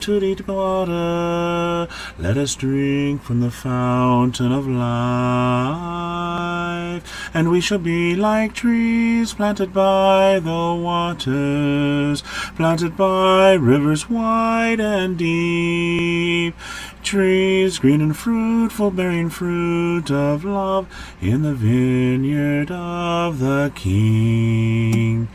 to deep water. Let us drink from the fountain of life, and we shall be like trees planted by the waters, planted by rivers wide and deep. Trees green and fruitful, bearing fruit of love in the vineyard of the King.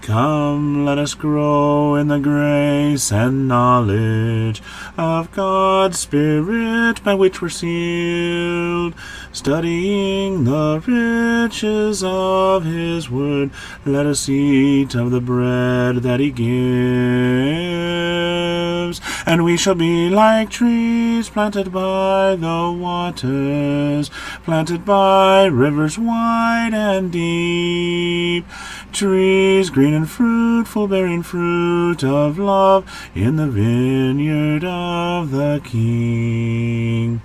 Come, let us grow in the grace and knowledge of God's Spirit by which we're sealed, studying the riches of His word. Let us eat of the bread that He gives, and we shall be like trees planted by the waters, planted by rivers wide and deep. Trees green and fruitful, bearing fruit of love in the vineyard of the King.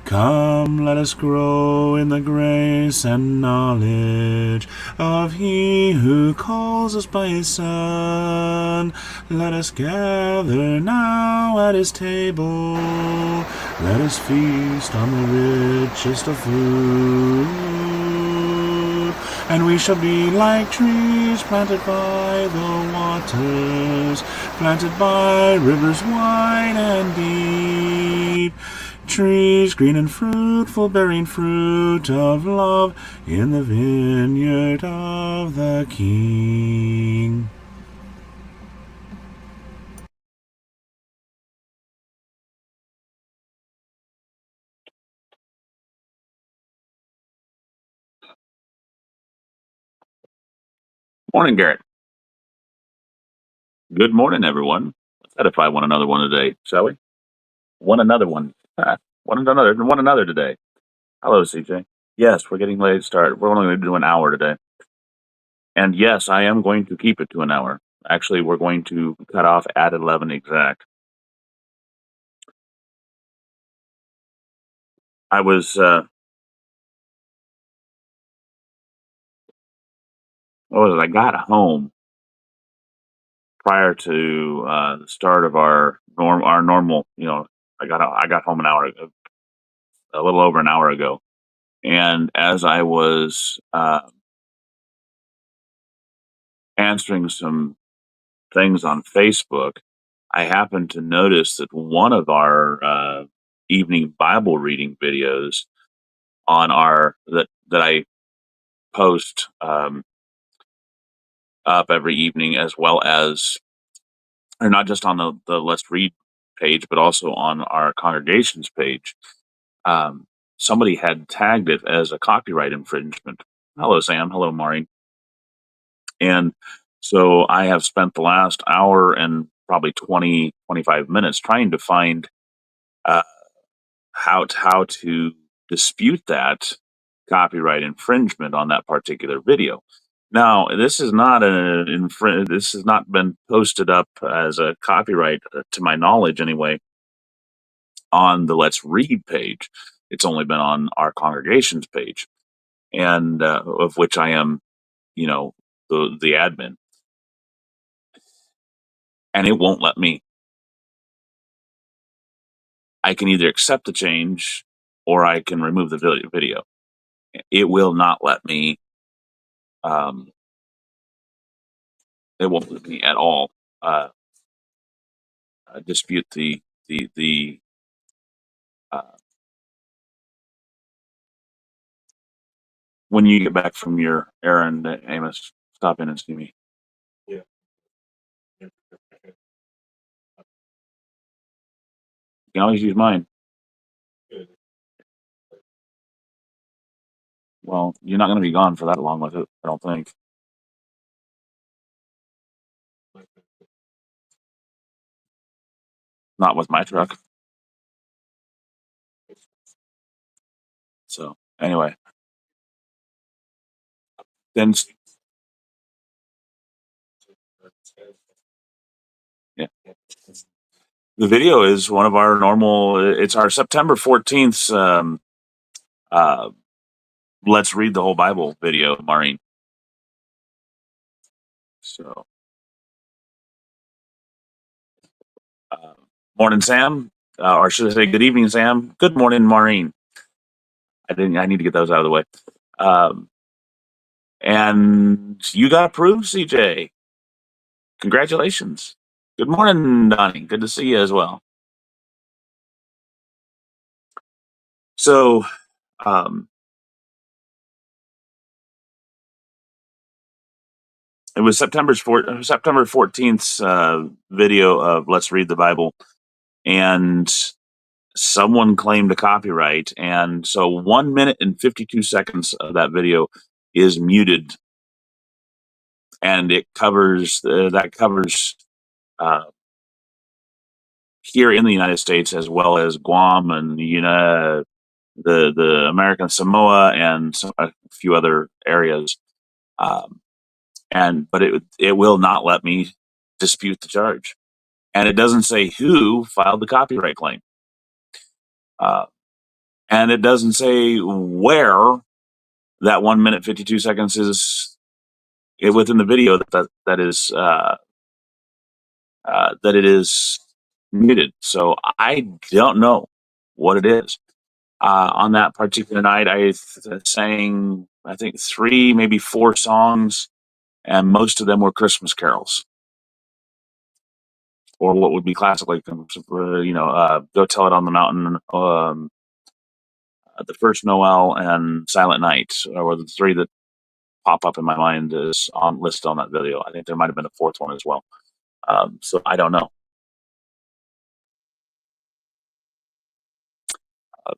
Come, let us grow in the grace and knowledge of He who calls us by His Son. Let us gather now at His table. Let us feast on the richest of food. And we shall be like trees planted by the waters, planted by rivers wide and deep. Trees green and fruitful, bearing fruit of love in the vineyard of the King. Morning, Garrett. Good morning, everyone. Let's edify one another one today, shall we? One another one. One another today. Hello, CJ. Yes, we're getting late start. We're only going to do an hour today. And yes, I am going to keep it to an hour. Actually, we're going to cut off at 11 exact. I was, what was it? I got home prior to the start of our normal. I got home a little over an hour ago, and as I was answering some things on Facebook, I happened to notice that one of our evening Bible reading videos on our that I post up every evening, as well as, or not just on the Let's Read page, but also on our congregations page. Somebody had tagged it as a copyright infringement. Hello, Sam. Hello, Maureen. And so I have spent the last hour and probably 25 minutes trying to find uh, how to dispute that copyright infringement on that particular video. Now, this is not this has not been posted up as a copyright, to my knowledge anyway, on the Let's Read page. It's only been on our congregations page, and of which I am, the admin, and it won't let me. I can either accept the change or I can remove the video. It will not let me. It won't let me at all dispute the. Uh, when you get back from your errand, Amos, stop in and see me. Yeah. You can always use mine. Well, you're not going to be gone for that long with it, I don't think. Not with my truck. So anyway, then yeah, the video is one of our normal. It's our September 14th. Uh, Let's read the whole Bible video, Maureen. So Morning, Sam. Or should I say good evening, Sam? Good morning, Maureen. I need to get those out of the way. Um, and you got approved, CJ. Congratulations. Good morning, Donnie. Good to see you as well. So, um, it was September 14th's video of Let's Read the Bible, and someone claimed a copyright. And so 1 minute and 52 seconds of that video is muted, and it covers uh, here in the United States as well as Guam and the American Samoa and a few other areas. Um, but it will not let me dispute the charge, and it doesn't say who filed the copyright claim, uh, and it doesn't say where that 1 minute 52 seconds is within the video that it is muted. So I don't know what it is. On that particular night, I sang, I think, 3, maybe 4 songs, and most of them were Christmas carols, or what would be classically, "Go Tell It on the Mountain," "The First Noel," and "Silent Night," were the 3 that pop up in my mind as listed on that video. I think there might have been a 4th one as well. So I don't know. Uh,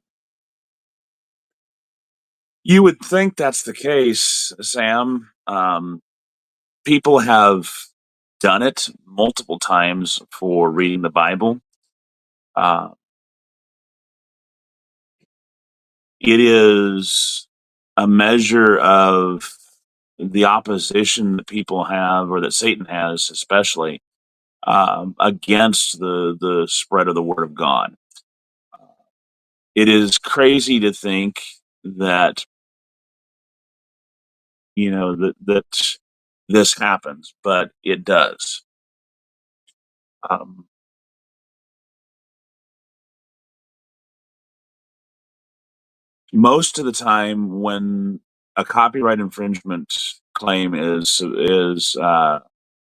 you would think that's the case, Sam. People have done it multiple times for reading the Bible. Uh, it is a measure of the opposition that people have, or that Satan has, especially against the spread of the Word of God. It is crazy to think that that this happens, but it does. Um, Most of the time, when a copyright infringement claim is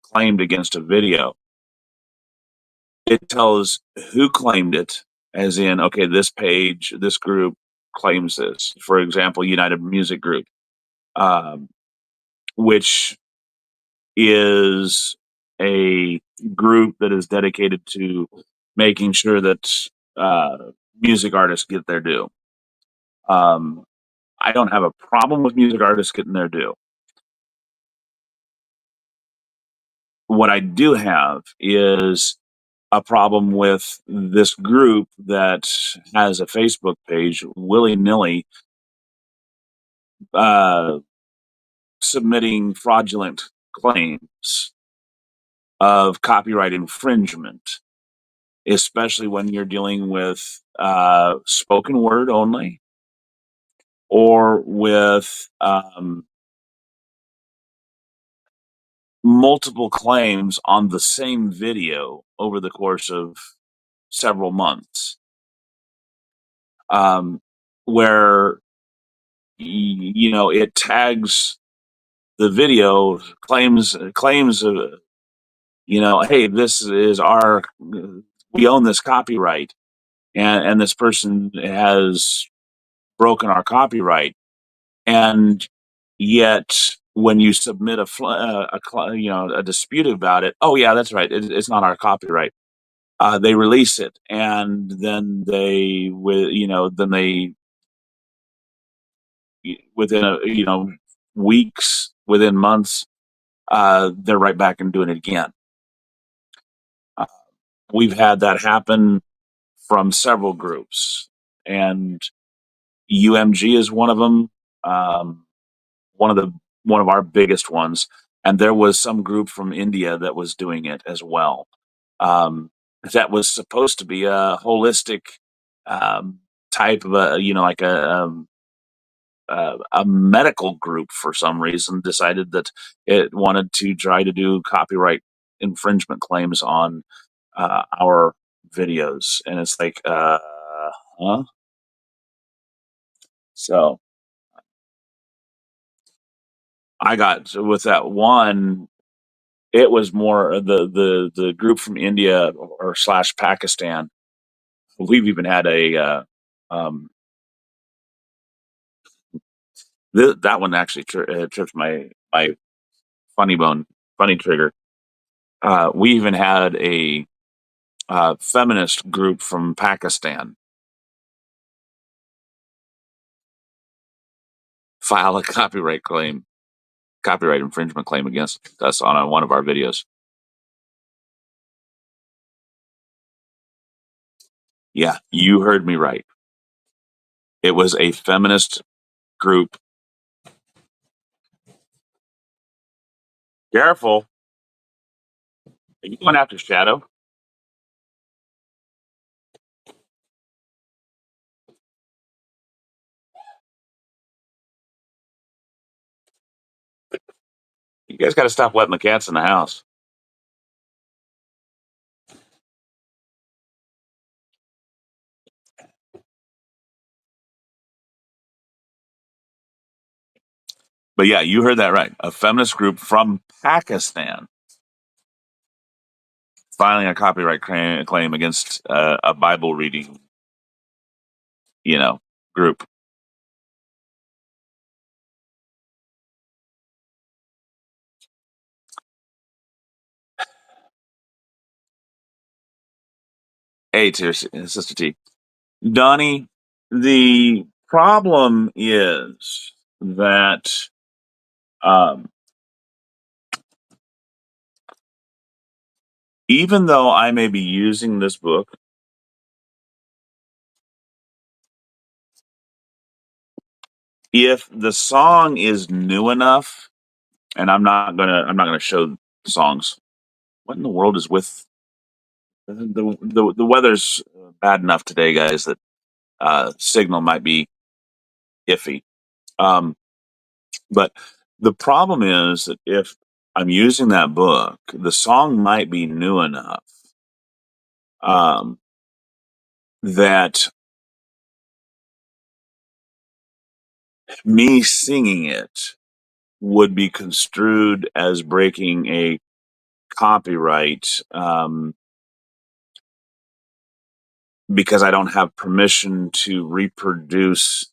claimed against a video, it tells who claimed it, as in, okay, this page, this group claims this. For example, United Music Group, um, which is a group that is dedicated to making sure that uh, music artists get their due. Um, I don't have a problem with music artists getting their due. What I do have is a problem with this group that has a Facebook page willy nilly uh, submitting fraudulent claims of copyright infringement, especially when you're dealing with spoken word only, or with multiple claims on the same video over the course of several months, where it tags the video, claims hey, this is our, we own this copyright, and this person has broken our copyright. And yet when you submit a dispute about it, oh yeah, that's right, it's not our copyright. They release it, and then within weeks, within months, they're right back and doing it again. Uh, we've had that happen from several groups, and UMG is one of them. Um, one of our biggest ones, and there was some group from India that was doing it as well. That was supposed to be a holistic type of a medical group. For some reason, decided that it wanted to try to do copyright infringement claims on our videos, and it's like, huh? So I got with that one. It was more the group from India or slash Pakistan. We've even had um, that one actually tripped my funny bone, funny trigger. We even had a feminist group from Pakistan file a copyright infringement claim against us on one of our videos. Yeah, you heard me right. It was a feminist group. Careful. Are you going after Shadow? You guys got to stop letting the cats in the house. But yeah, you heard that right. A feminist group from Pakistan filing a copyright claim against a Bible reading, group. Hey, to Sister T. Donnie, the problem is that um, even though I may be using this book, if the song is new enough, and I'm not gonna show songs. What in the world is with the weather's bad enough today, guys, that signal might be iffy. Um, but the problem is that if I'm using that book, the song might be new enough um, that me singing it would be construed as breaking a copyright because I don't have permission to reproduce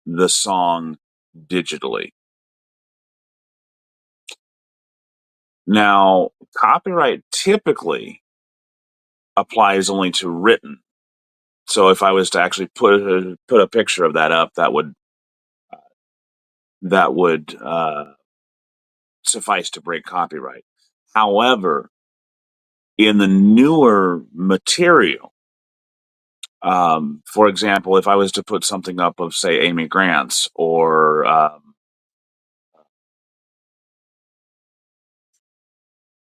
the song digitally. Now, copyright typically applies only to written. So if I was to actually put a picture of that up, that would suffice to break copyright. However, in the newer material, for example, if I was to put something up of, say, Amy Grant's or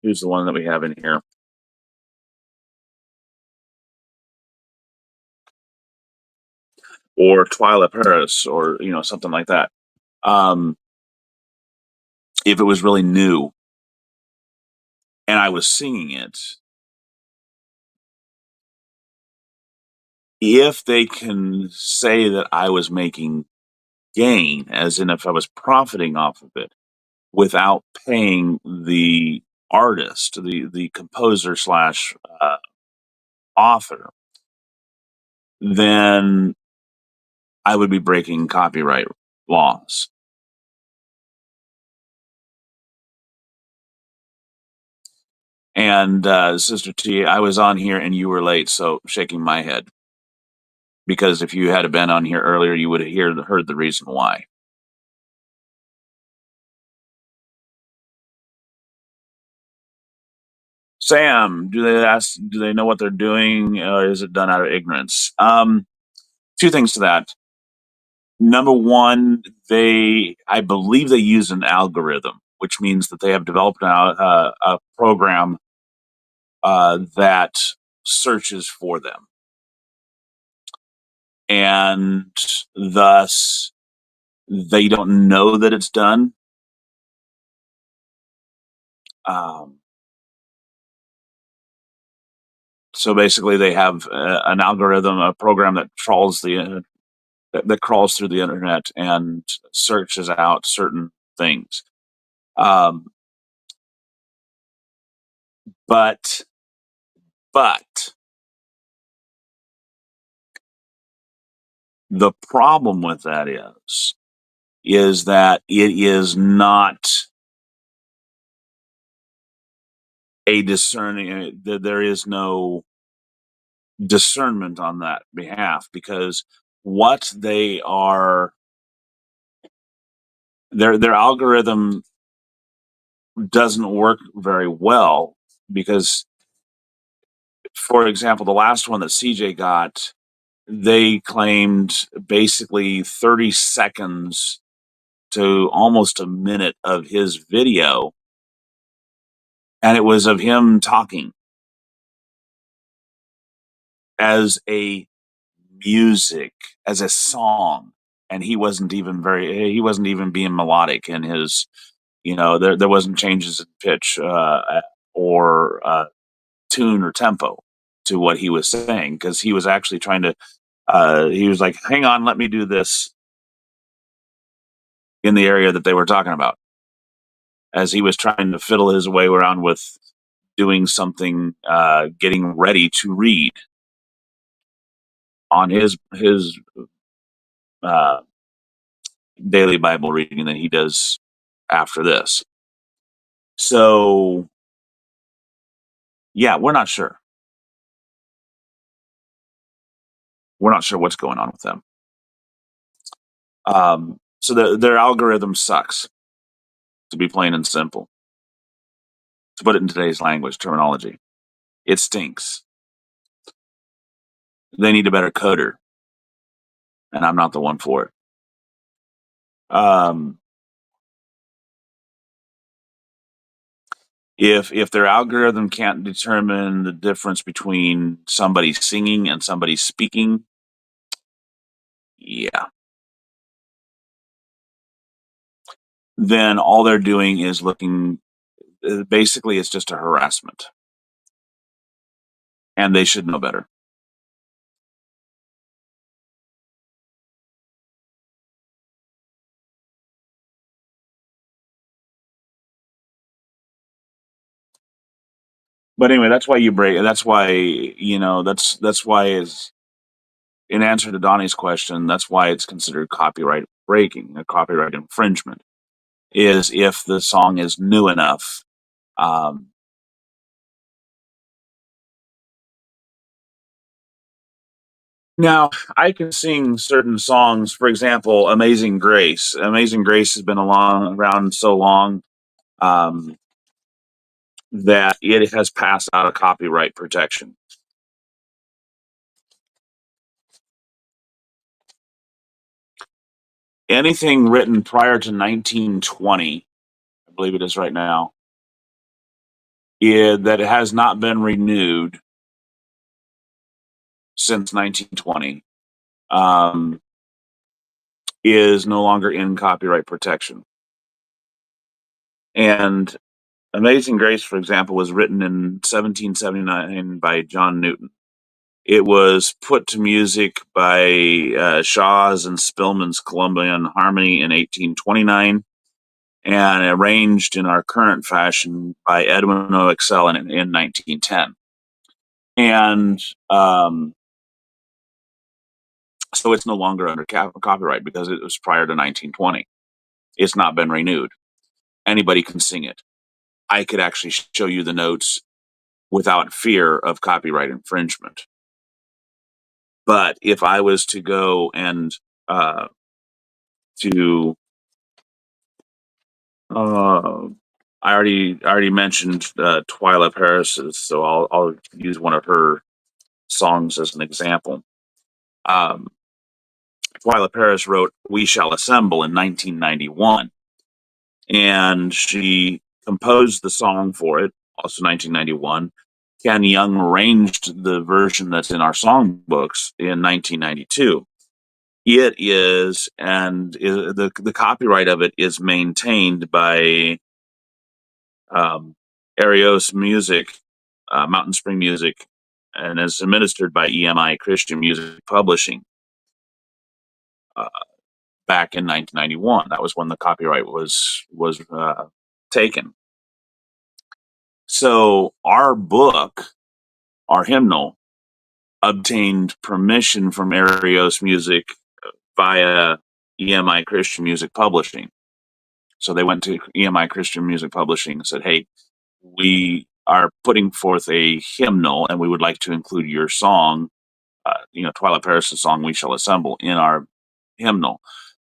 who's the one that we have in here, or Twyla Paris, or something like that. Um, if it was really new and I was singing it, if they can say that I was making gain, as in if I was profiting off of it, without paying the artist, the composer slash author, then I would be breaking copyright laws. And Sister T, I was on here and you were late, so shaking my head because if you had been on here earlier, you would have heard the reason why. Sam, do they know what they're doing, or is it done out of ignorance? Two things to that. Number one, I believe they use an algorithm, which means that they have developed a program that searches for them, and thus they don't know that it's done. Um, So basically, they have an algorithm, a program that trawls that crawls through the internet and searches out certain things. Um, but but the problem with that is that it is not a discerning. There is no discernment on that behalf, because what they are their algorithm doesn't work very well, because, for example, the last one that CJ got, they claimed basically 30 seconds to almost a minute of his video, and it was of him talking as a music, as a song, and he wasn't even being melodic in his, there wasn't changes in pitch, or tune or tempo to what he was saying, because he was actually trying to, he was like, hang on, let me do this in the area that they were talking about, as he was trying to fiddle his way around with doing something, getting ready to read on his uh, daily Bible reading that he does after this. So yeah, we're not sure. We're not sure what's going on with them. So their algorithm sucks, to be plain and simple. To put it in today's language terminology, it stinks. They need a better coder, and I'm not the one for it. Um, if their algorithm can't determine the difference between somebody singing and somebody speaking, yeah, then all they're doing is looking. Basically, it's just a harassment, and they should know better. But anyway, that's why you break. That's why, That's why is in answer to Donnie's question. That's why it's considered copyright breaking, a copyright infringement, is if the song is new enough. Um, Now, I can sing certain songs. For example, "Amazing Grace." "Amazing Grace" has been around so long, um, that it has passed out of copyright protection. Anything written prior to 1920, I believe it is right now, that has not been renewed since 1920, um, is no longer in copyright protection. And "Amazing Grace," for example, was written in 1779 by John Newton. It was put to music by Shaw's and Spillman's Columbian Harmony in 1829, and arranged in our current fashion by Edwin O. Excel in 1910. And so it's no longer under copyright because it was prior to 1920. It's not been renewed. Anybody can sing it. I could actually show you the notes without fear of copyright infringement. But if I was to go and to uh, I already mentioned Twyla Paris's, so I'll use one of her songs as an example. Um, Twyla Paris wrote "We Shall Assemble" in 1991, and she composed the song for it, also 1991. Ken Young arranged the version that's in our songbooks in 1992. It is, and the copyright of it is maintained by um, Arios Music, Mountain Spring Music, and is administered by EMI Christian Music Publishing. Back in 1991, that was when the copyright was taken. So our book, our hymnal, obtained permission from Arios Music via EMI Christian Music Publishing. So they went to EMI Christian Music Publishing and said, "Hey, we are putting forth a hymnal, and we would like to include your song, Twilight Paris' song, 'We Shall Assemble,' in our hymnal.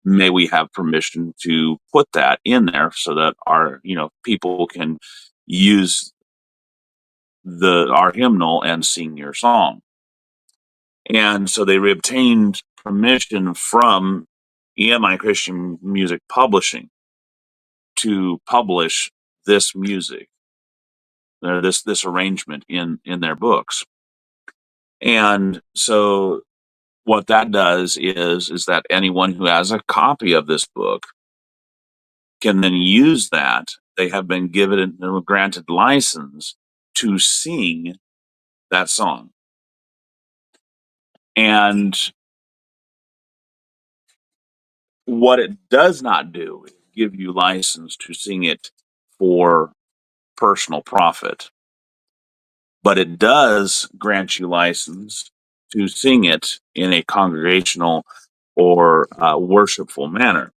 May we have permission to put that in there so that our people can use our hymnal and sing your song?" And so they obtained permission from EMI Christian Music Publishing to publish this music, this arrangement in their books. And so what that does is that anyone who has a copy of this book can then use that. They have been given a granted license to sing that song. And what it does not do is give you license to sing it for personal profit, but it does grant you license to sing it in a congregational or worshipful manner.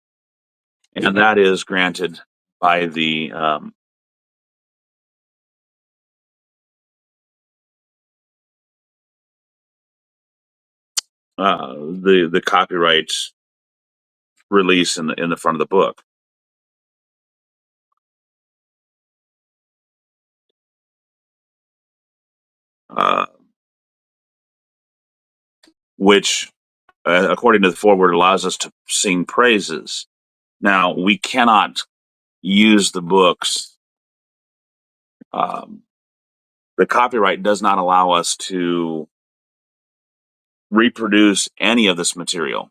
And that is granted by the copyright release in the front of the book. Uh, which, according to the foreword, allows us to sing praises. Now, we cannot use the books. The copyright does not allow us to reproduce any of this material.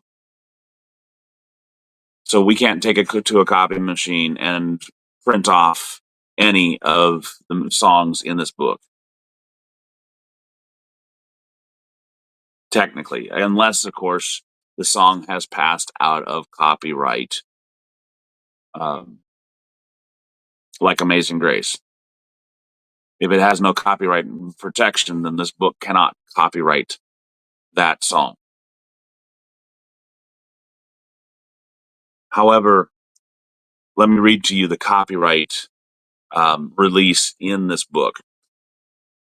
So we can't take it to a copy machine and print off any of the songs in this book. Technically, unless, of course, the song has passed out of copyright, like Amazing Grace. If it has no copyright protection, then this book cannot copyright that song. However, let me read to you the copyright release in this book.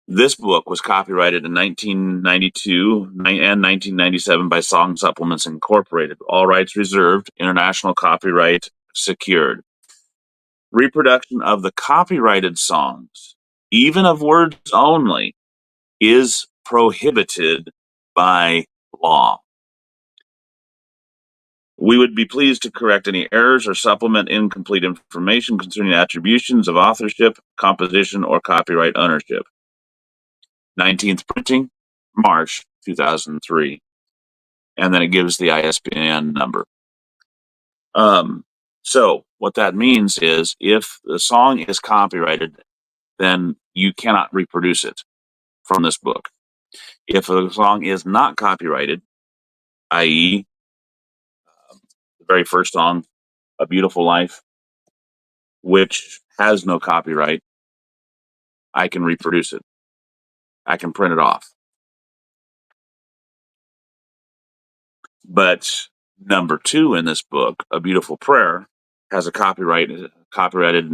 This book was copyrighted in 1992 and 1997 by Song Supplements Incorporated. All rights reserved. International copyright secured. Reproduction of the copyrighted songs, even of words only, is prohibited by law. We would be pleased to correct any errors or supplement incomplete information concerning attributions of authorship, composition, or copyright ownership. 19th printing, March 2003. And then it gives the ISBN number. So what that means is if the song is copyrighted, then you cannot reproduce it from this book. If a song is not copyrighted, i.e., the very first song, A Beautiful Life, which has no copyright, I can reproduce it. I can print it off. But number 2 in this book, A Beautiful Prayer, has a copyrighted in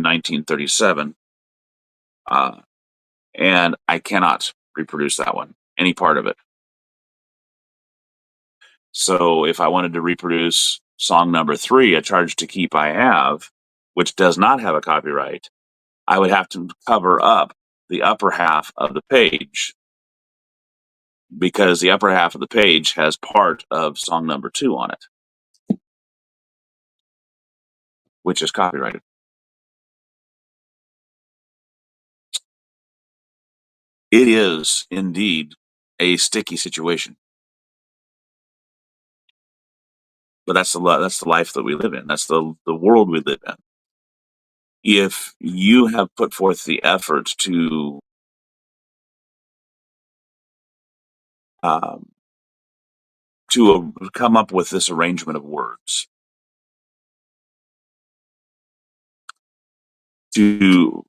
1937, and I cannot reproduce that one, any part of it. So if I wanted to reproduce song number 3, A Charge to Keep I Have, which does not have a copyright, I would have to cover up the upper half of the page, because the upper half of the page has part of song number 2 on it, which is copyrighted. It is indeed a sticky situation, but that's the life that we live in. That's the world we live in. If you have put forth the effort to um, to come up with this arrangement of words to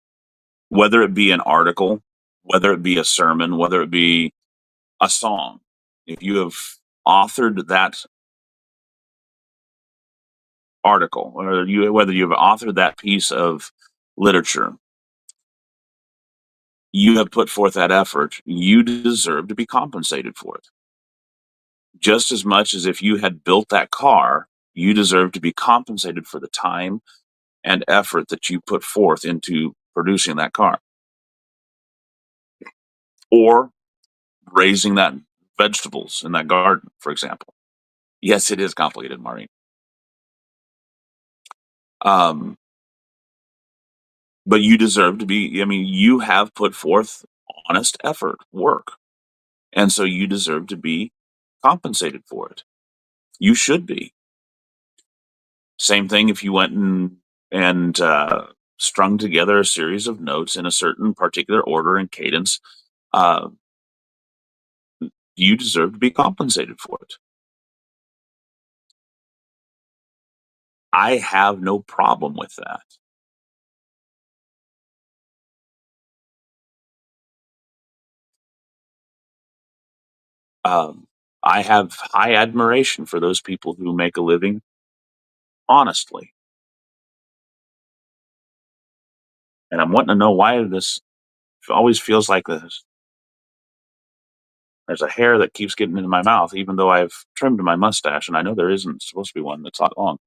whether it be an article, whether it be a sermon, whether it be a song. If you have authored that article, or whether you have authored that piece of literature, you have put forth that effort. You deserve to be compensated for it. Just as much as if you had built that car, you deserve to be compensated for the time and effort that you put forth into producing that car or raising that vegetables in that garden, for example. Yes, it is complicated, Maureen. Um, but you deserve to be, I mean, you have put forth honest effort, work. And so you deserve to be compensated for it. You should be. Same thing if you went and strung together a series of notes in a certain particular order and cadence. Uh, you deserve to be compensated for it. I have no problem with that. Um, I have high admiration for those people who make a living honestly. And I'm wanting to know why this always feels like there's a hair that keeps getting into my mouth, even though I've trimmed my mustache, and I know there isn't supposed to be one that's not long.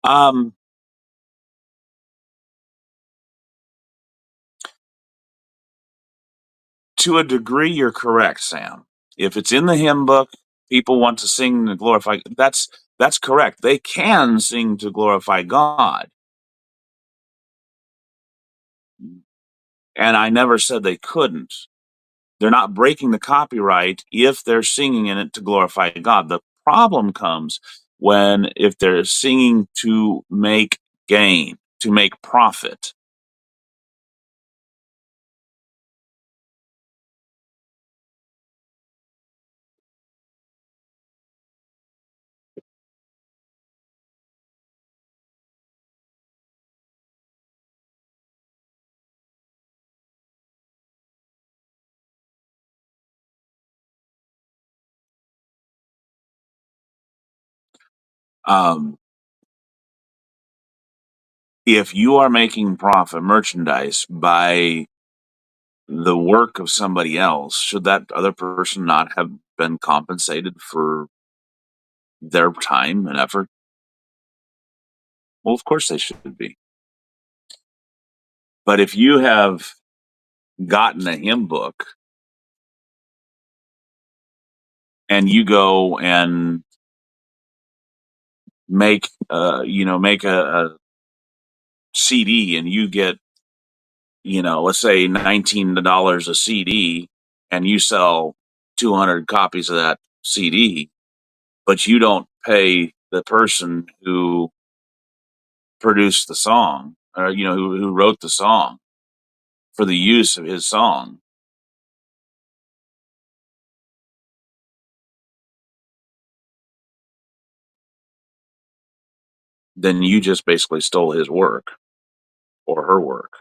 Um, to a degree, you're correct, Sam. If it's in the hymn book, people want to sing to glorify. That's correct. They can sing to glorify God, and I never said they couldn't. They're not breaking the copyright if they're singing in it to glorify God. The problem comes when if they're singing to make gain, to make profit. Um, if you are making profit merchandise by the work of somebody else, should that other person not have been compensated for their time and effort? Well, of course they should be. But if you have gotten a hymn book and you go and make a CD and you get, let's say $19 a CD and you sell 200 copies of that CD, but you don't pay the person who produced the song or, who wrote the song for the use of his song, then you just basically stole his work or her work.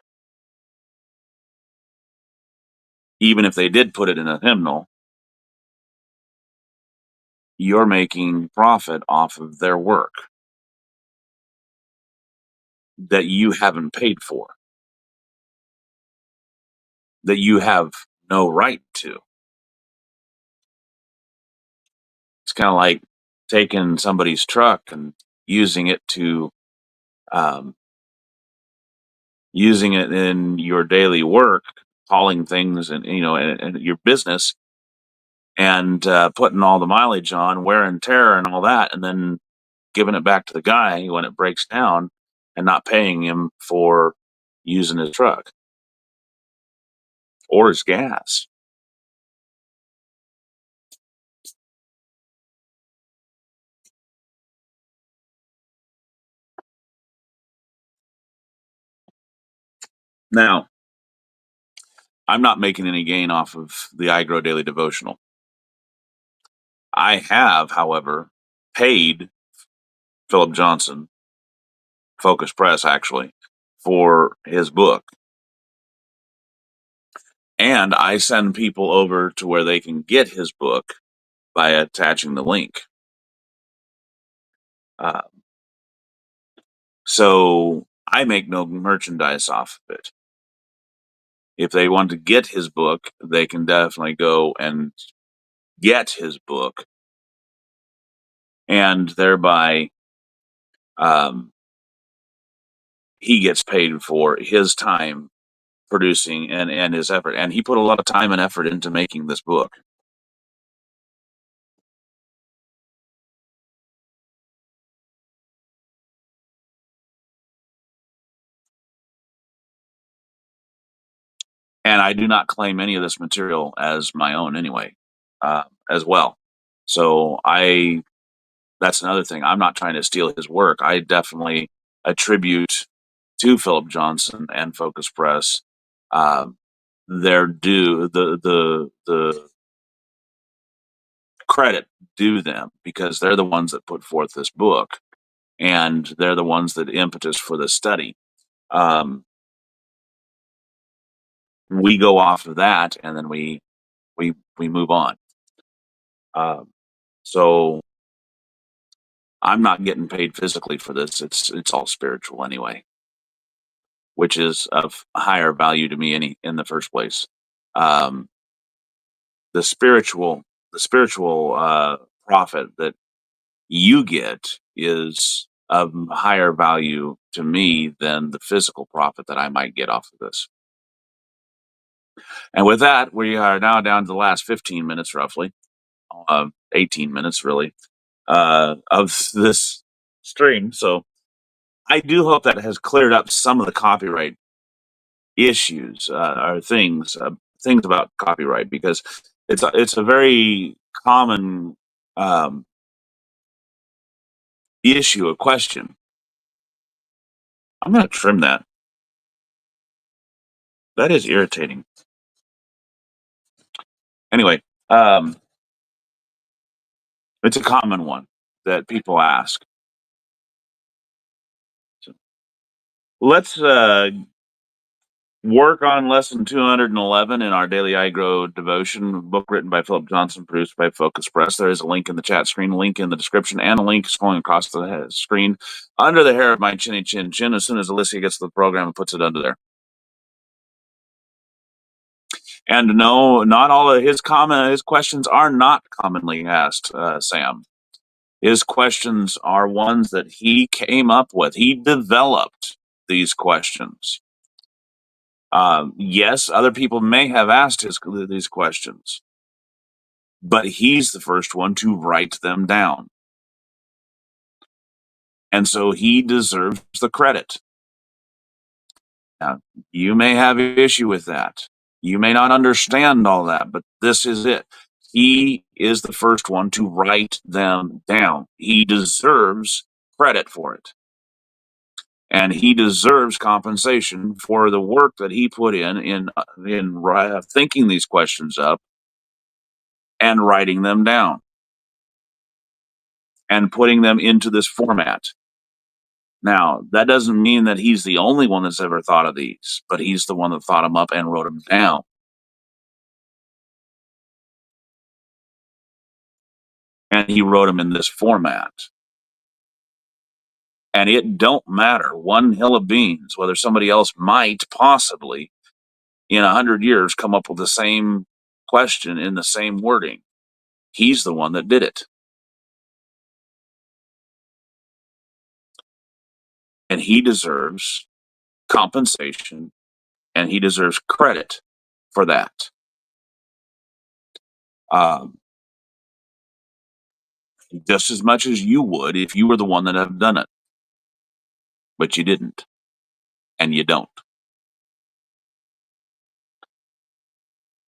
Even if they did put it in a hymnal, you're making profit off of their work that you haven't paid for, that you have no right to. It's kind of like taking somebody's truck and using it to um, using it in your daily work, hauling things and and your business, and putting all the mileage on, wear and tear, and all that, and then giving it back to the guy when it breaks down, and not paying him for using his truck or his gas. Now, I'm not making any gain off of the iGrow Daily Devotional. I have, however, paid Philip Johnson, Focus Press actually, for his book. And I send people over to where they can get his book by attaching the link. Uh, so I make no merchandise off of it. If they want to get his book, they can definitely go and get his book, and thereby he gets paid for his time producing and his effort. And he put a lot of time and effort into making this book. And I do not claim any of this material as my own anyway, as well. So that's another thing. I'm not trying to steal his work. I definitely attribute to Philip Johnson and Focus Press uh, their due, the credit due them, because they're the ones that put forth this book, and they're the ones that impetus for the study. Um, we go off of that, and then we move on. Um, so I'm not getting paid physically for this. It's all spiritual anyway, which is of higher value to me in the first place. Um, the spiritual the spiritual profit that you get is of higher value to me than the physical profit that I might get off of this. And with that, we are now down to the last 15 minutes, roughly, 18 minutes, really, of this stream. So I do hope that has cleared up some of the copyright issues or things about copyright, because it's a very common um, issue, a question. I'm going to trim that. That is irritating. Anyway, um, it's a common one that people ask. So let's work on lesson 211 in our daily iGrow devotion book, written by Philip Johnson, produced by Focus Press. There is a link in the chat screen, a link in the description, and a link scrolling across the screen under the hair of my chinny chin chin as soon as Alicia gets to the program and puts it under there. And no, not all of his questions are not commonly asked, Sam. His questions are ones that he came up with. He developed these questions. Yes, other people may have asked these questions, but he's the first one to write them down. And so he deserves the credit. Now, you may have an issue with that. You may not understand all that, but this is it. He is the first one to write them down. He deserves credit for it. And he deserves compensation for the work that he put in thinking these questions up and writing them down and putting them into this format. Now, that doesn't mean that he's the only one that's ever thought of these, but he's the one that thought them up and wrote them down. And he wrote them in this format. And it don't matter one hill of beans whether somebody else might possibly in 100 years come up with the same question in the same wording. He's the one that did it. And he deserves compensation, and he deserves credit for that. Um, just as much as you would if you were the one that had done it. But you didn't, and you don't.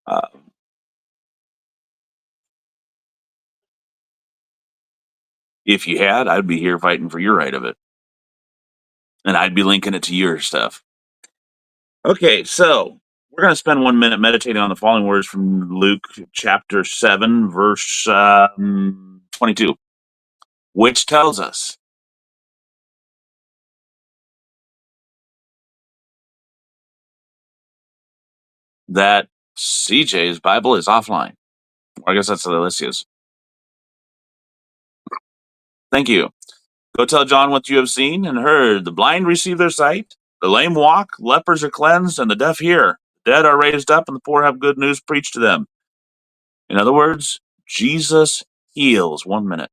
Uh, if you had, I'd be here fighting for your right of it. And I'd be linking it to your stuff. Okay, so We're going to spend 1 minute meditating on the following words from Luke chapter 7, verse 22, which tells us that CJ's Bible is offline. Or I guess that's Alicia's. Thank you. Go tell John what you have seen and heard. The blind receive their sight, the lame walk, lepers are cleansed, and the deaf hear. The dead are raised up, and the poor have good news preached to them. In other words, Jesus heals. 1 minute.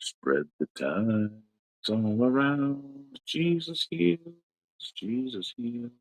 Spread the tides all around. Jesus heals. Jesus heals.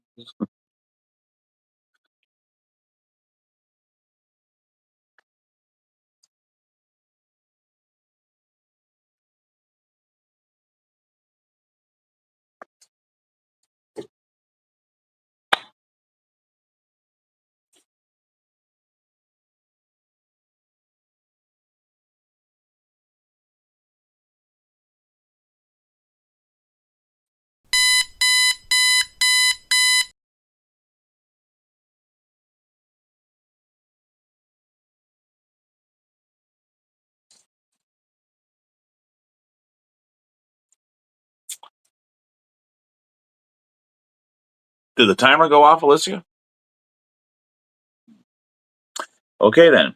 Did the timer go off, Alicia? Okay, then.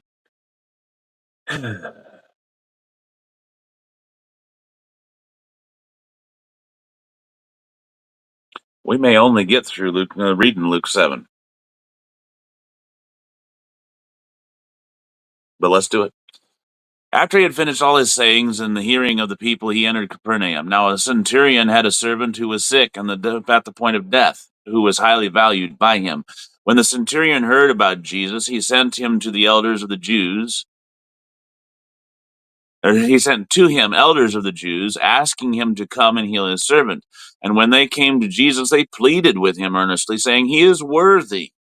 We may only get through reading Luke 7, but let's do it. After he had finished all his sayings in the hearing of the people, he entered Capernaum. Now a centurion had a servant who was sick and at the point of death, who was highly valued by him. When the centurion heard about Jesus, he sent him to the elders of the Jews, or he sent to him elders of the Jews, asking him to come and heal his servant. And when they came to Jesus, they pleaded with him earnestly, saying, "He is worthy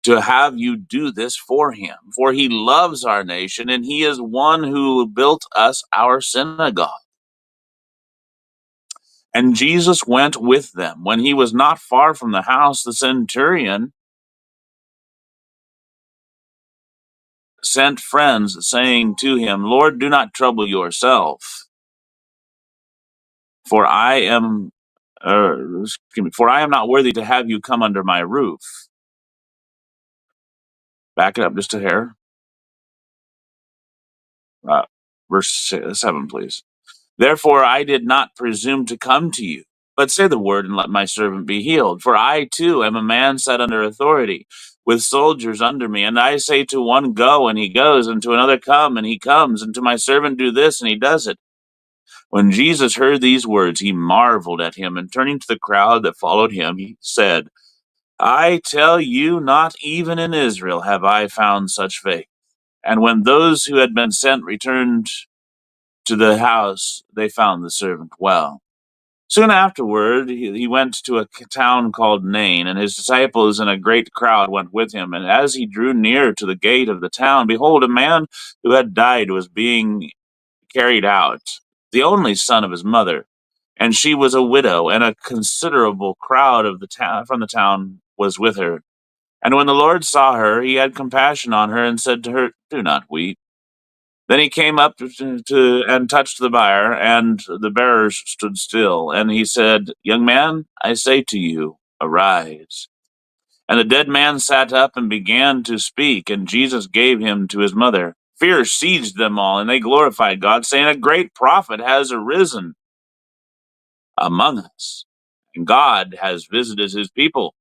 to have you do this for him, for he loves our nation, and he is one who built us our synagogue." And Jesus went with them. When he was not far from the house, the centurion sent friends, saying to him, "Lord, do not trouble yourself, for I am, for I am not worthy to have you come under my roof." Back it up just a hair. Verse 7, please. "Therefore I did not presume to come to you, but say the word and let my servant be healed. For I too am a man set under authority, with soldiers under me. And I say to one, go, and he goes, and to another, come, and he comes, and to my servant, do this, and he does it." When Jesus heard these words, he marveled at him, and turning to the crowd that followed him, he said, "I tell you, not even in Israel have I found such faith." And when those who had been sent returned to the house, they found the servant well. Soon afterward, he went to a town called Nain, and his disciples and a great crowd went with him. And as he drew near to the gate of the town, behold, a man who had died was being carried out, the only son of his mother. And she was a widow, and a considerable crowd of the town from the town was with her. And when the Lord saw her, he had compassion on her and said to her, "Do not weep." Then he came up and touched the bier, and the bearers stood still. And he said, "Young man, I say to you, arise." And the dead man sat up and began to speak, and Jesus gave him to his mother. Fear seized them all, and they glorified God, saying, "A great prophet has arisen among us, and God has visited his people."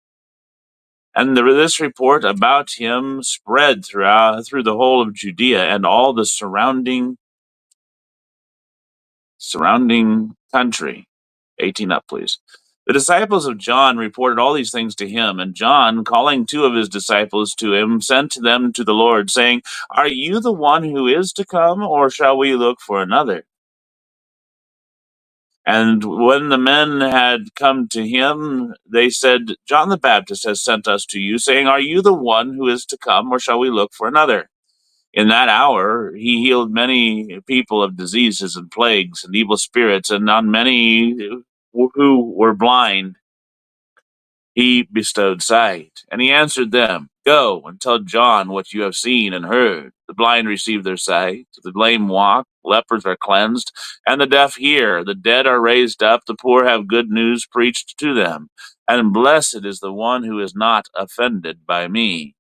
And this report about him spread through the whole of Judea and all the surrounding country. 18 up, please. The disciples of John reported all these things to him, and John, calling two of his disciples to him, sent them to the Lord, saying, Are you the one who is to come, or shall we look for another? And when the men had come to him, they said, John the Baptist has sent us to you, saying, Are you the one who is to come, or shall we look for another? In that hour he healed many people of diseases and plagues and evil spirits, and on many who were blind he bestowed sight. And he answered them, Go and tell John what you have seen and heard. The blind receive their sight, the lame walk, lepers are cleansed, and the deaf hear. The dead are raised up, the poor have good news preached to them. And blessed is the one who is not offended by me.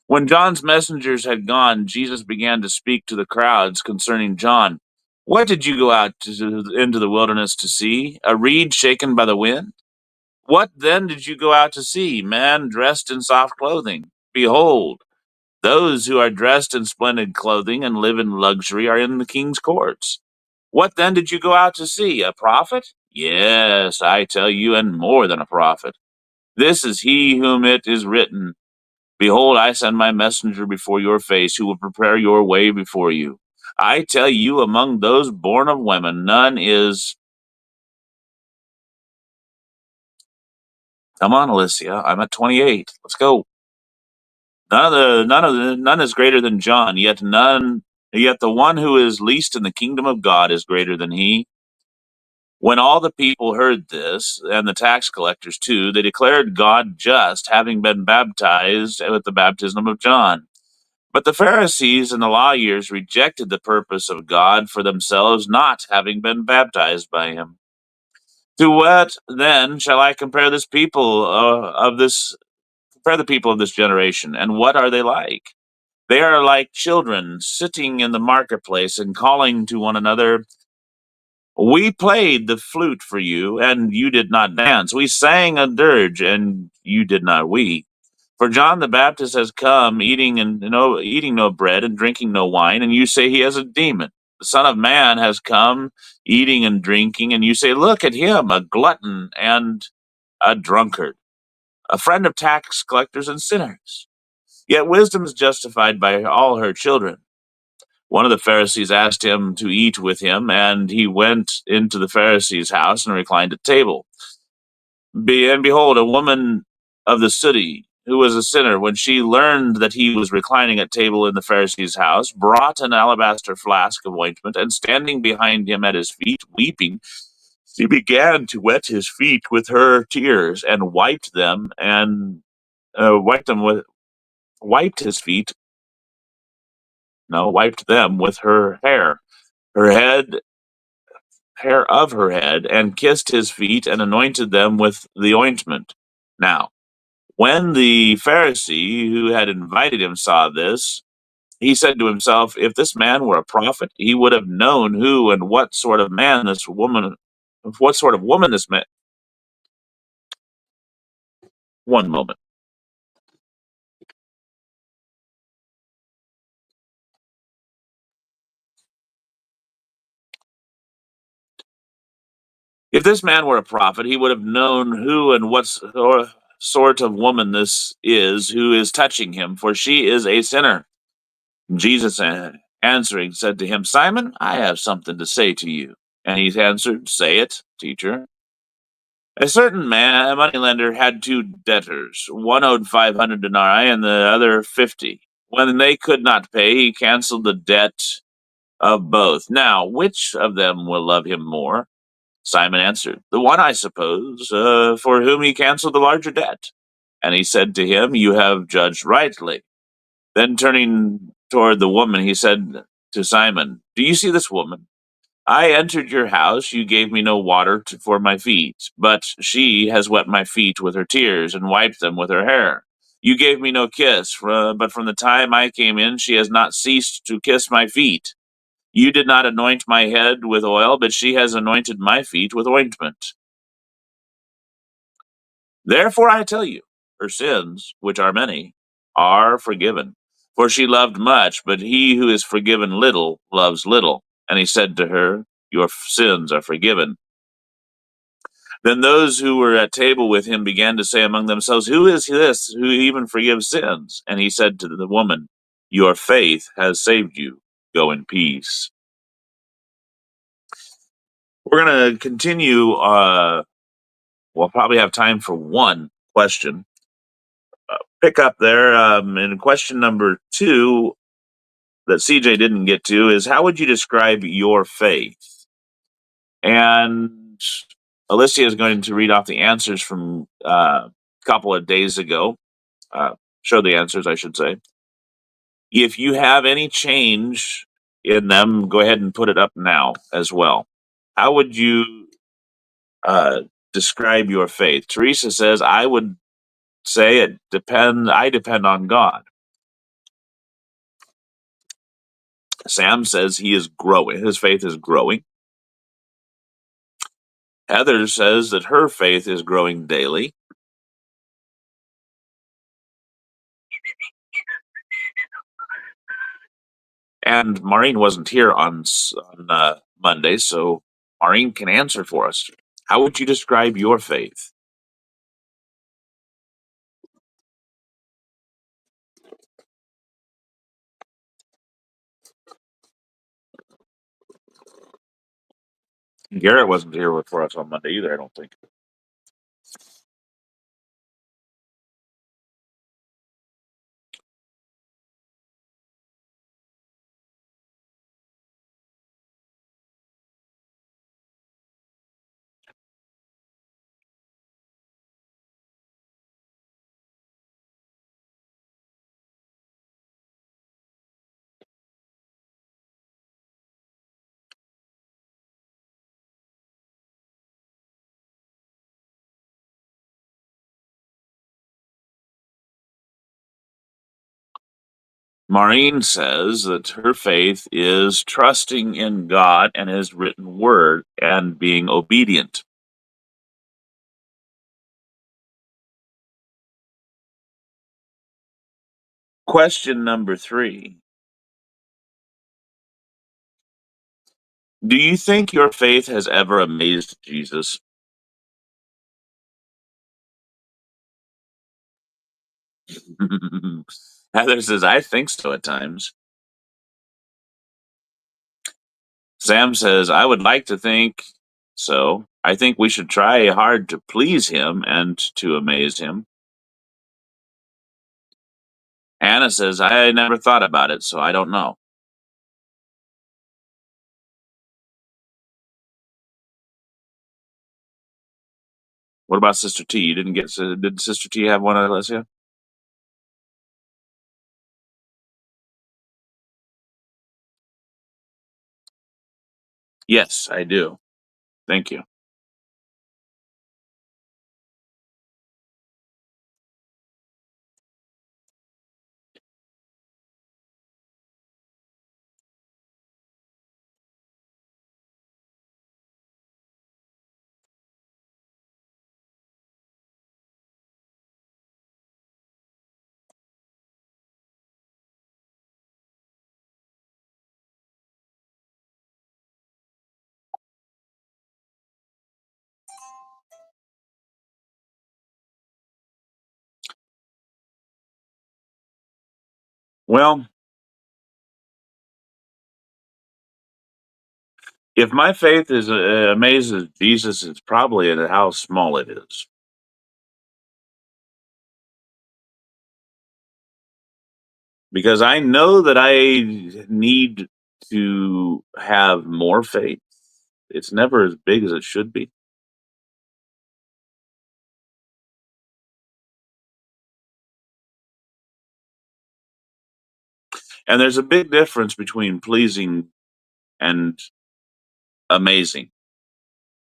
When John's messengers had gone, Jesus began to speak to the crowds concerning John. What did you go out into the wilderness to see? A reed shaken by the wind? What then did you go out to see? Man dressed in soft clothing. Behold, those who are dressed in splendid clothing and live in luxury are in the king's courts. What then did you go out to see? A prophet? Yes, I tell you, and more than a prophet. This is he whom it is written, Behold, I send my messenger before your face, who will prepare your way before you. I tell you, among those born of women, none is. Come on, Alicia. I'm at 28. Let's go. None is greater than John, yet the one who is least in the kingdom of God is greater than he. When all the people heard this, and the tax collectors too, they declared God just, having been baptized with the baptism of John. But the Pharisees and the lawyers rejected the purpose of God for themselves, not having been baptized by him. To what then shall I compare the people of this generation, and what are they like? They are like children sitting in the marketplace and calling to one another, We played the flute for you, and you did not dance. We sang a dirge, and you did not weep. For John the Baptist has come eating no bread and drinking no wine, and you say he has a demon. The Son of Man has come eating and drinking, and you say, Look at him, a glutton and a drunkard, a friend of tax collectors and sinners. Yet wisdom is justified by all her children. One of the Pharisees asked him to eat with him, and he went into the Pharisee's house and reclined at table. And behold, a woman of the city, who was a sinner, when she learned that he was reclining at table in the Pharisee's house, brought an alabaster flask of ointment, and standing behind him at his feet, weeping, she began to wet his feet with her tears, and wiped his feet, no, wiped them with her head, hair of her head, and kissed his feet, and anointed them with the ointment. Now, when the Pharisee who had invited him saw this, he said to himself, If this man were a prophet, he would have known who and what sort of woman this man. One moment. If this man were a prophet, he would have known who and sort of woman this is who is touching him, for she is a sinner. Jesus answering said to him, Simon, I have something to say to you. And he answered, Say it, teacher. A certain man, a moneylender, had two debtors. One owed 500 denarii and the other 50. When they could not pay, he canceled the debt of both. Now, which of them will love him more? Simon answered, The one, I suppose, for whom he canceled the larger debt. And he said to him, You have judged rightly. Then turning toward the woman, he said to Simon, Do you see this woman? I entered your house. You gave me no water for my feet, but she has wet my feet with her tears and wiped them with her hair. You gave me no kiss, but from the time I came in, she has not ceased to kiss my feet. You did not anoint my head with oil, but she has anointed my feet with ointment. Therefore I tell you, her sins, which are many, are forgiven. For she loved much, but he who is forgiven little loves little. And he said to her, Your sins are forgiven. Then those who were at table with him began to say among themselves, "Who is this who even forgives sins?" And he said to the woman, "Your faith has saved you. Go in peace." We're going to continue. We'll probably have time for one question. Pick up there in question number 2 that CJ didn't get to is, how would you describe your faith? And Alicia is going to read off the answers from a couple of days ago. Show the answers, I should say. If you have any change in them, go ahead and put it up now as well. How would you uh, describe your faith? Teresa says, I would say I depend on God. Sam says he is growing. His faith is growing. Heather says that her faith is growing daily. And Maureen wasn't here on Monday, so Maureen can answer for us. How would you describe your faith? Garrett wasn't here for us on Monday either, I don't think. Maureen says that her faith is trusting in God and His written word and being obedient. Question number 3. Do you think your faith has ever amazed Jesus? Heather says, I think so at times. Sam says, I would like to think so. I think we should try hard to please him and to amaze him. Anna says, I never thought about it, so I don't know. What about Sister T? You didn't get, did Sister T have one, Alessia? Yes, I do. Thank you. Well, if my faith is amazes Jesus, it's probably at how small it is. Because I know that I need to have more faith. It's never as big as it should be. And there's a big difference between pleasing and amazing,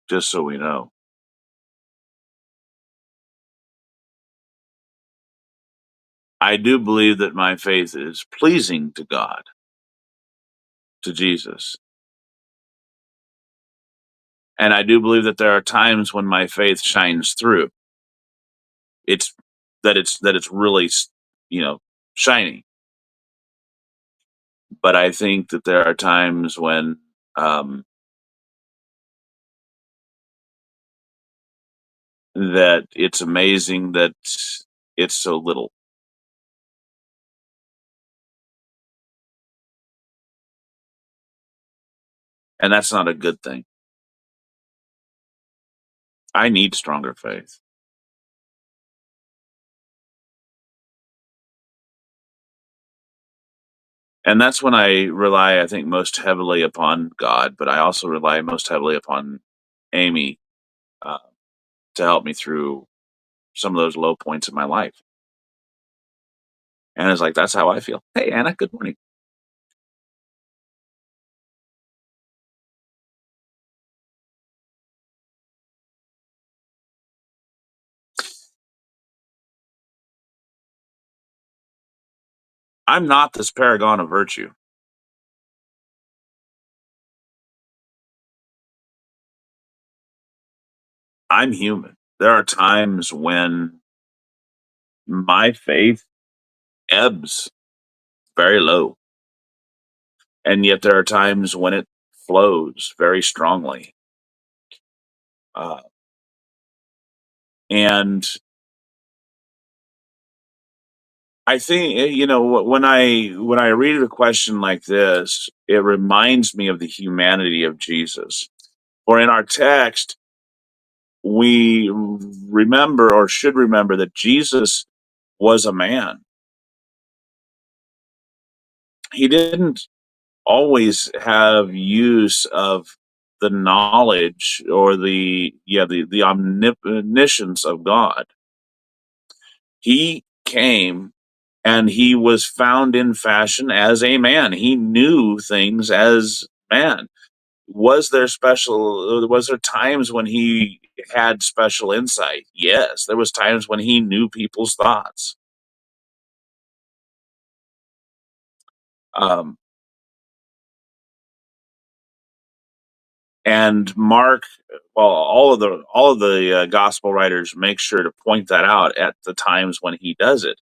just so we know. I do believe that my faith is pleasing to God, to Jesus. And I do believe that there are times when my faith shines through. It's it's really, you know, shining. But I think that there are times when um, that it's amazing that it's so little. And that's not a good thing. I need stronger faith. And that's when I rely, I think, most heavily upon God, but I also rely most heavily upon Amy uh, to help me through some of those low points in my life. And it's like, that's how I feel. Hey, Anna, good morning. I'm not this paragon of virtue. I'm human. There are times when my faith ebbs very low. And yet there are times when it flows very strongly. Uh, and I think when I read a question like this, it reminds me of the humanity of Jesus. For in our text, we remember or should remember that Jesus was a man. He didn't always have use of the knowledge or the omniscience of God. He came and he was found in fashion as a man. He knew things as man. Was there times when he had special insight? Yes, there was times when he knew people's thoughts. Um, and Mark, well, all of the gospel writers make sure to point that out at the times when he does it.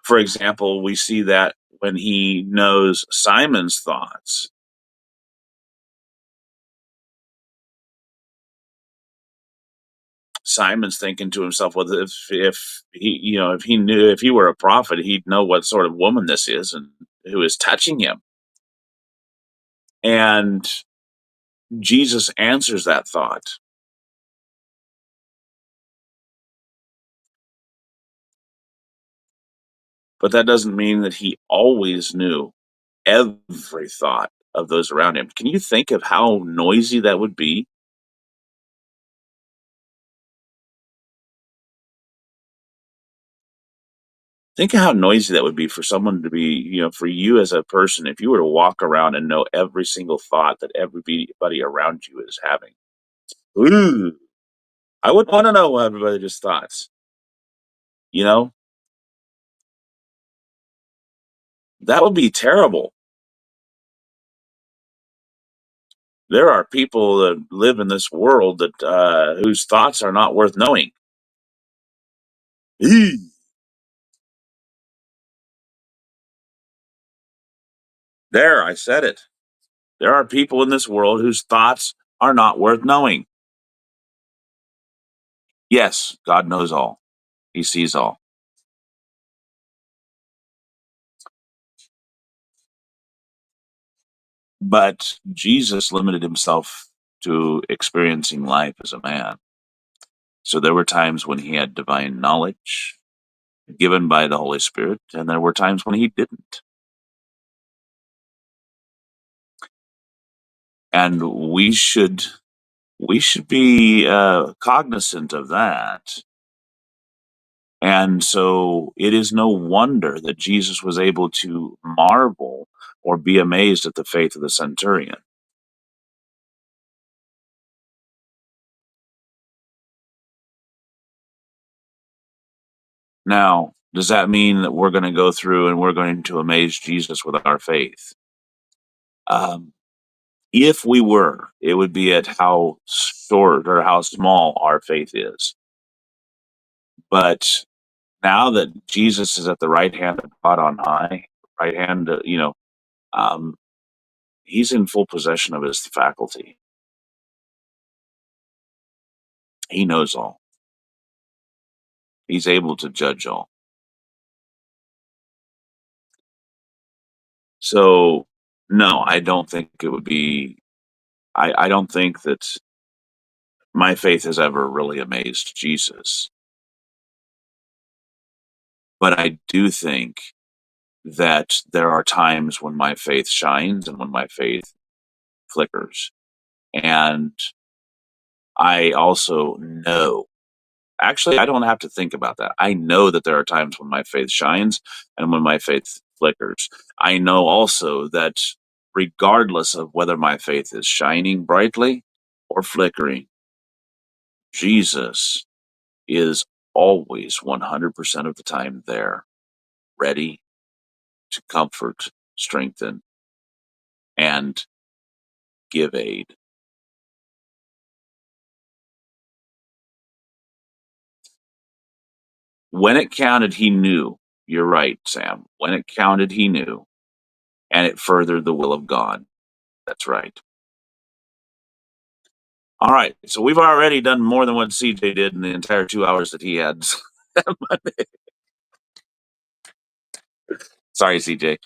For example, we see that when he knows Simon's thoughts. Simon's thinking to himself, well, if he were a prophet, he'd know what sort of woman this is and who is touching him. And Jesus answers that thought. But that doesn't mean that he always knew every thought of those around him. Can you think of how noisy that would be? Think of how noisy that would be for someone to be, for you as a person, if you were to walk around and know every single thought that everybody around you is having. Ooh, I wouldn't want to know what everybody just thoughts. You know, that would be terrible. There are people that live in this world that whose thoughts are not worth knowing. Eee. There, I said it. There are people in this world whose thoughts are not worth knowing. Yes, God knows all. He sees all. But Jesus limited himself to experiencing life as a man. So there were times when he had divine knowledge given by the Holy Spirit, and there were times when he didn't. And we should be cognizant of that. And so it is no wonder that Jesus was able to marvel or be amazed at the faith of the centurion. Now, does that mean that we're going to go through and we're going to amaze Jesus with our faith? Um, if we were, it would be at how short or how small our faith is. But now that Jesus is at the right hand of God on high, right hand, um, he's in full possession of his faculty. He knows all. He's able to judge all. So, no, I don't think it would be. I don't think that my faith has ever really amazed Jesus, but I do think that there are times when my faith shines and when my faith flickers. And I also know, actually, I don't have to think about that. I know that there are times when my faith shines and when my faith flickers. I know also that regardless of whether my faith is shining brightly or flickering, Jesus is always 100% of the time there, ready to comfort, strengthen, and give aid. When it counted, he knew. You're right, Sam. When it counted, he knew, and it furthered the will of God. That's right. All right. So we've already done more than what CJ did in the entire 2 hours that he had. Sorry, CJ.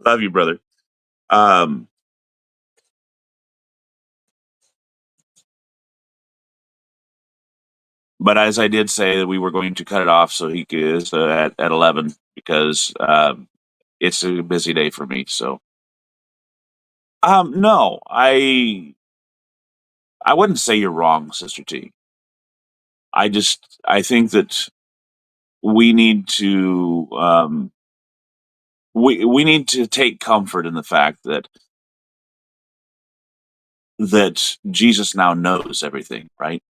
Love you, brother. Um, but as I did say, that we were going to cut it off so he could at 11 because it's a busy day for me. So no, I wouldn't say you're wrong, Sister T. I think that we need to we need to take comfort in the fact that Jesus now knows everything, right?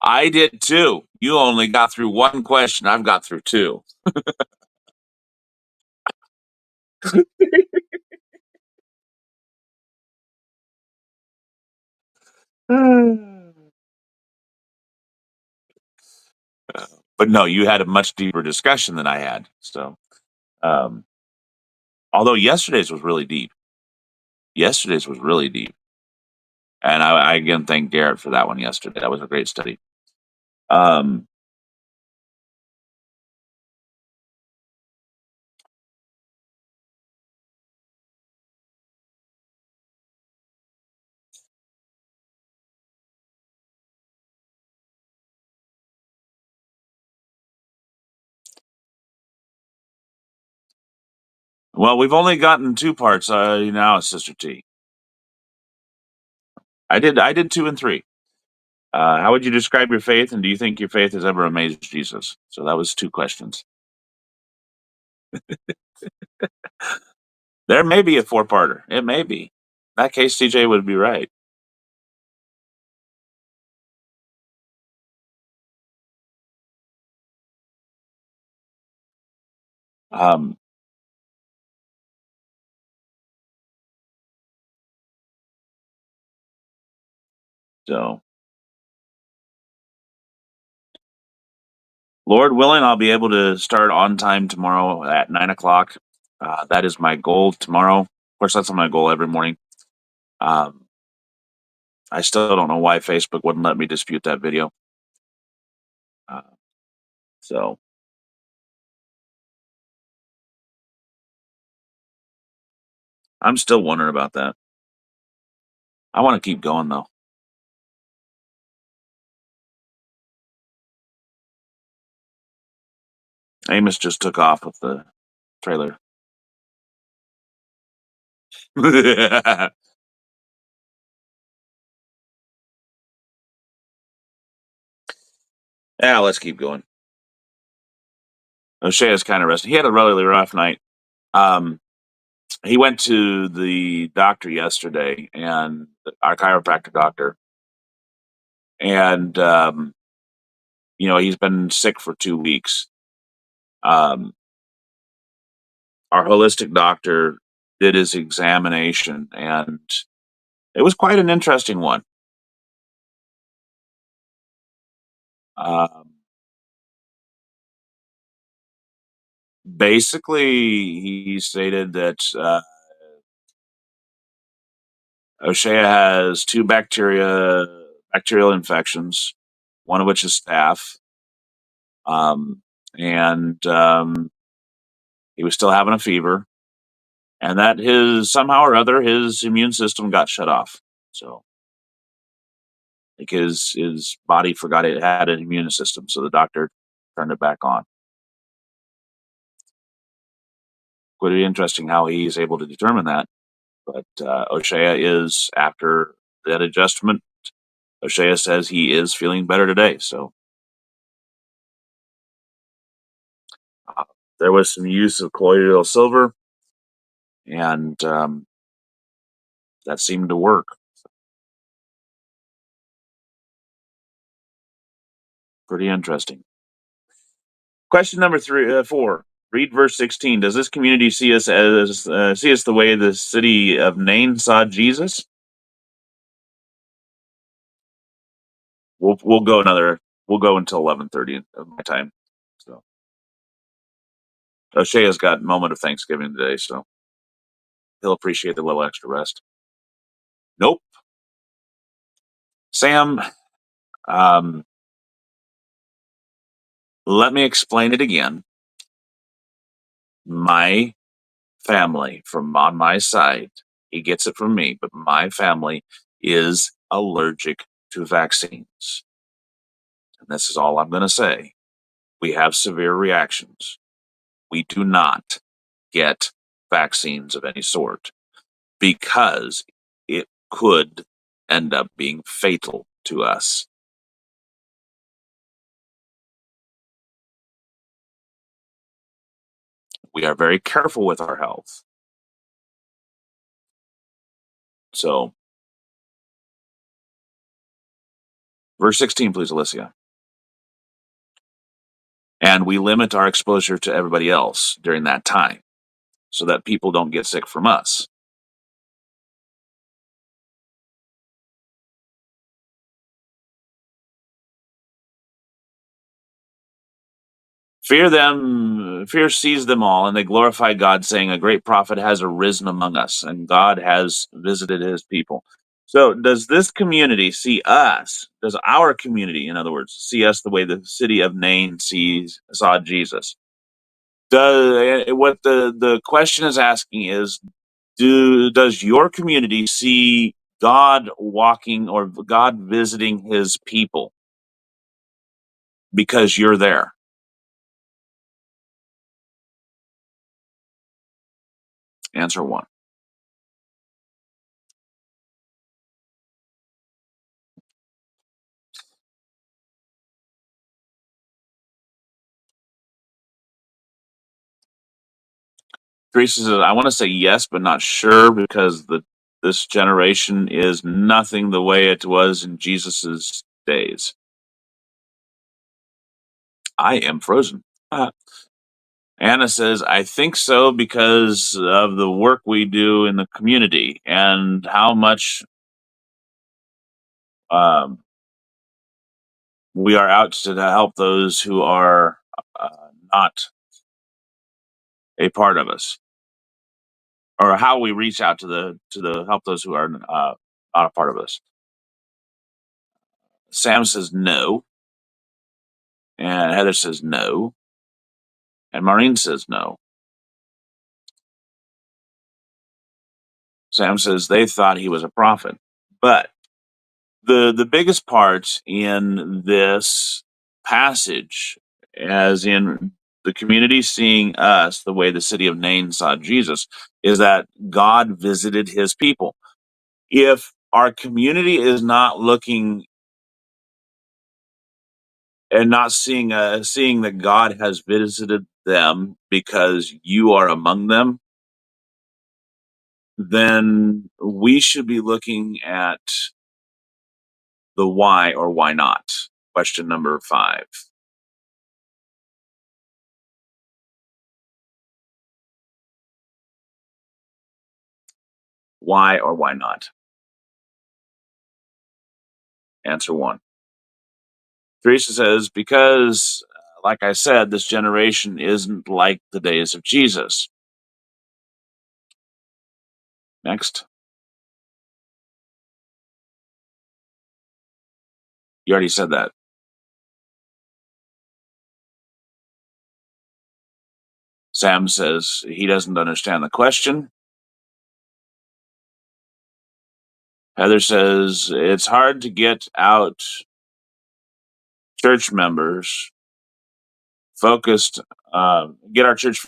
I did too. You only got through one question. I've got through two. But no, you had a much deeper discussion than I had. So, um, although yesterday's was really deep, yesterday's was really deep, and I again thank Garrett for that one yesterday. That was a great study. Um, well, we've only gotten two parts now, Sister T. I did two and three. How would you describe your faith, and do you think your faith has ever amazed Jesus? So that was two questions. There may be a four-parter. It may be. In that case, CJ would be right. Um, so, Lord willing, I'll be able to start on time tomorrow at 9 o'clock. That is my goal tomorrow. Of course, that's my goal every morning. Um, I still don't know why Facebook wouldn't let me dispute that video. Uh, so, I'm still wondering about that. I want to keep going though. Amos just took off with the trailer. Yeah, let's keep going. O'Shea is kind of resting. He had a really rough night. Um, he went to the doctor yesterday, and our chiropractor doctor, and he's been sick for 2 weeks. Um, our holistic doctor did his examination, and it was quite an interesting one. Um, Basically, he stated that O'Shea has two bacterial infections, one of which is staph. And he was still having a fever, and that somehow or other his immune system got shut off. So like his body forgot it had an immune system, so the doctor turned it back on. Would be interesting how he's able to determine that. But O'Shea is, after that adjustment, O'Shea says he is feeling better today. So uh, there was some use of colloidal silver, and that seemed to work. Pretty interesting. Question number 4. Read verse 16. Does this community see us the way the city of Nain saw Jesus? We'll go until 11:30 of my time. So O'Shea's got moment of Thanksgiving today, so he'll appreciate the little extra rest. Nope. Sam, um, let me explain it again. My family from on my side, he gets it from me, but my family is allergic to vaccines. And this is all I'm going to say. We have severe reactions. We do not get vaccines of any sort because it could end up being fatal to us. We are very careful with our health. So, verse 16, please, Alicia. And we limit our exposure to everybody else during that time so that people don't get sick from us. Fear seized them all, and they glorified God, saying, a great prophet has arisen among us, and God has visited his people. So, does this community see us? Does our community, in other words, see us the way the city of Nain saw Jesus? What the question is asking is, does your community see God walking or God visiting his people because you're there? Answer 1. Teresa says, I want to say yes, but not sure because this generation is nothing the way it was in Jesus's days. I am frozen. Anna says, I think so because of the work we do in the community and how much um, we are out to help those who are uh, not a part of us, or how we reach out to the help those who are not a part of us. Sam says no, and Heather says no, and Maureen says no. Sam says they thought he was a prophet, but the biggest part in this passage, as in the community seeing us the way the city of Nain saw Jesus, is that God visited his people. If our community is not looking and not seeing that God has visited them because you are among them, then we should be looking at the why or why not. Question number 5. Why or why not? Answer 1. Teresa says, because, like I said, this generation isn't like the days of Jesus. Next. You already said that. Sam says he doesn't understand the question. Heather says it's hard to get out church members focused, get our church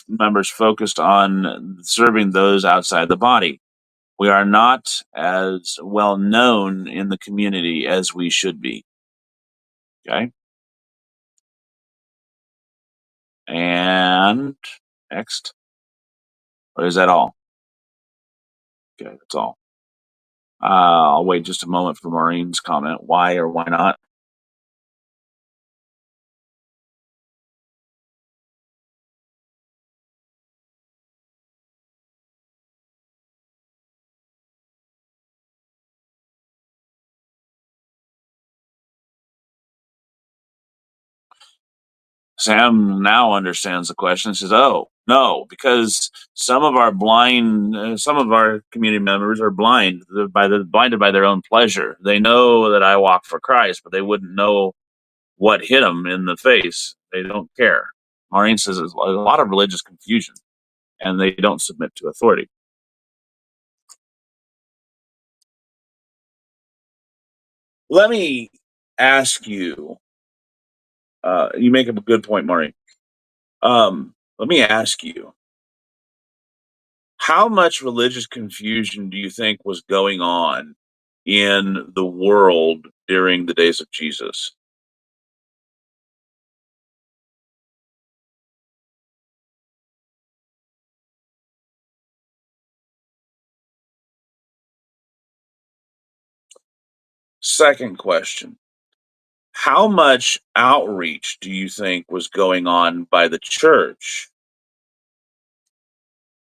members focused on serving those outside the body. We are not as well known in the community as we should be. Okay. And next. Or is that all? Okay, that's all. I'll wait just a moment for Maureen's comment. Why or why not? Sam now understands the question and says, "Oh no, because some of our community members are blinded by their own pleasure. They know that I walk for Christ, but they wouldn't know what hit them in the face. They don't care." Maureen says there's a lot of religious confusion, and they don't submit to authority. Let me ask you. You make up a good point, Maureen. Let me ask you. How much religious confusion do you think was going on in the world during the days of Jesus? Second question. How much outreach do you think was going on by the church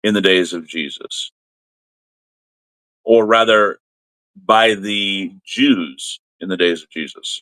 in the days of Jesus? Or rather, by the Jews in the days of Jesus?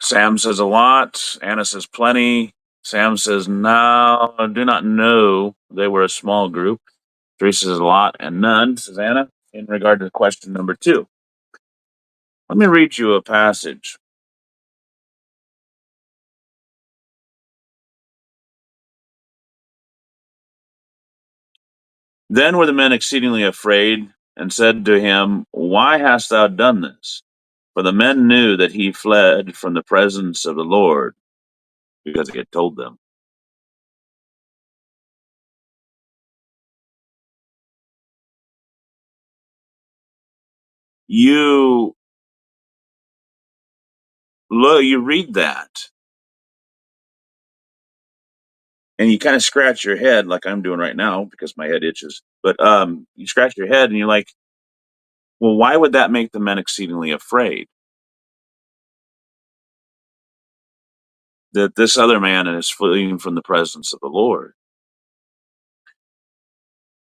Sam says a lot. Anna says plenty. Sam says no, I do not know. They were a small group. Teresa says a lot and none, says Anna, in regard to question number 2. Let me read you a passage. Then were the men exceedingly afraid and said to him, "Why hast thou done this?" For the men knew that he fled from the presence of the Lord because he had told them. You look, you read that and you kind of scratch your head like I'm doing right now because my head itches. But you scratch your head and you're like, well, why would that make the men exceedingly afraid? That this other man is fleeing from the presence of the Lord.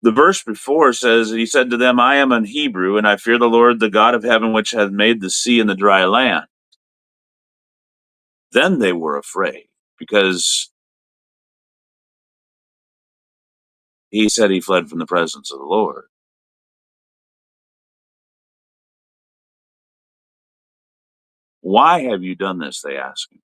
The verse before says, he said to them, I am an Hebrew, and I fear the Lord, the God of heaven, which hath made the sea and the dry land. Then they were afraid because he said he fled from the presence of the Lord. Why have you done this? They ask him.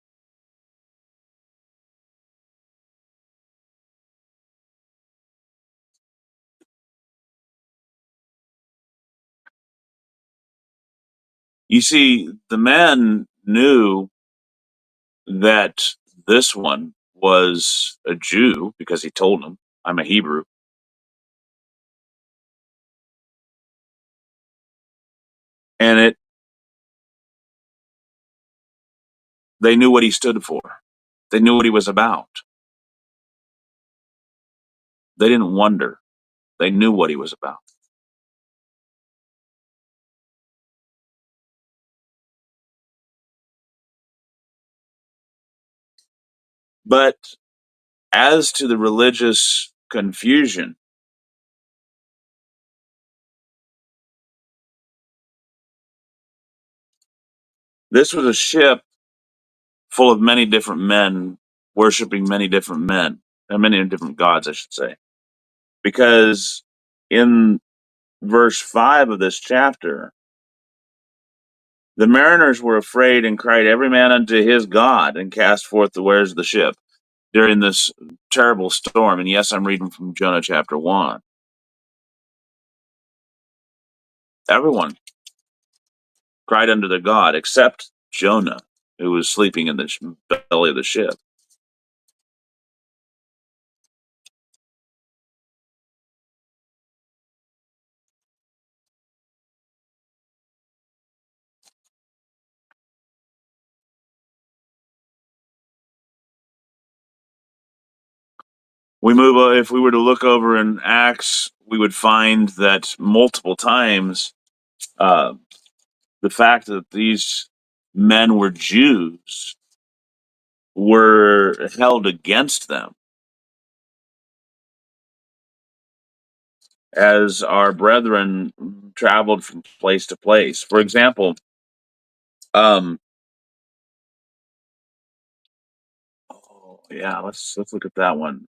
You see, the men knew that this one was a Jew because he told them, I'm a Hebrew. And they knew what he stood for. They knew what he was about. They didn't wonder. They knew what he was about. But as to the religious confusion, this was a ship full of many different men worshiping many different men, and many different gods, I should say. Because in verse 5 of this chapter, the mariners were afraid and cried every man unto his God and cast forth the wares of the ship during this terrible storm. And yes, I'm reading from Jonah chapter 1. Everyone cried unto their God except Jonah, who was sleeping in the belly of the ship. If we were to look over in Acts, we would find that multiple times uh, the fact that these men were Jews were held against them as our brethren traveled from place to place. For example, um, oh, yeah, let's look at that one.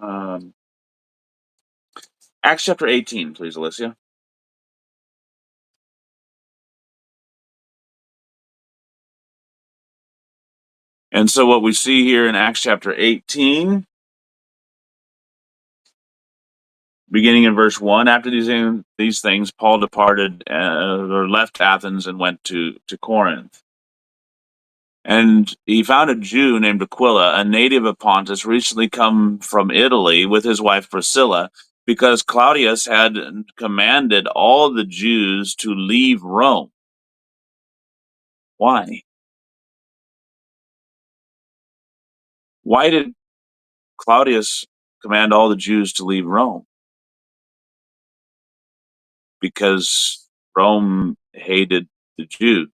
Um, Acts chapter 18, please, Alicia. And so, what we see here in Acts chapter 18, beginning in verse 1, after these things, Paul departed or left Athens and went to Corinth. And he found a Jew named Aquila, a native of Pontus, recently come from Italy with his wife Priscilla, because Claudius had commanded all the Jews to leave Rome. Why? Why did Claudius command all the Jews to leave Rome? Because Rome hated the Jews.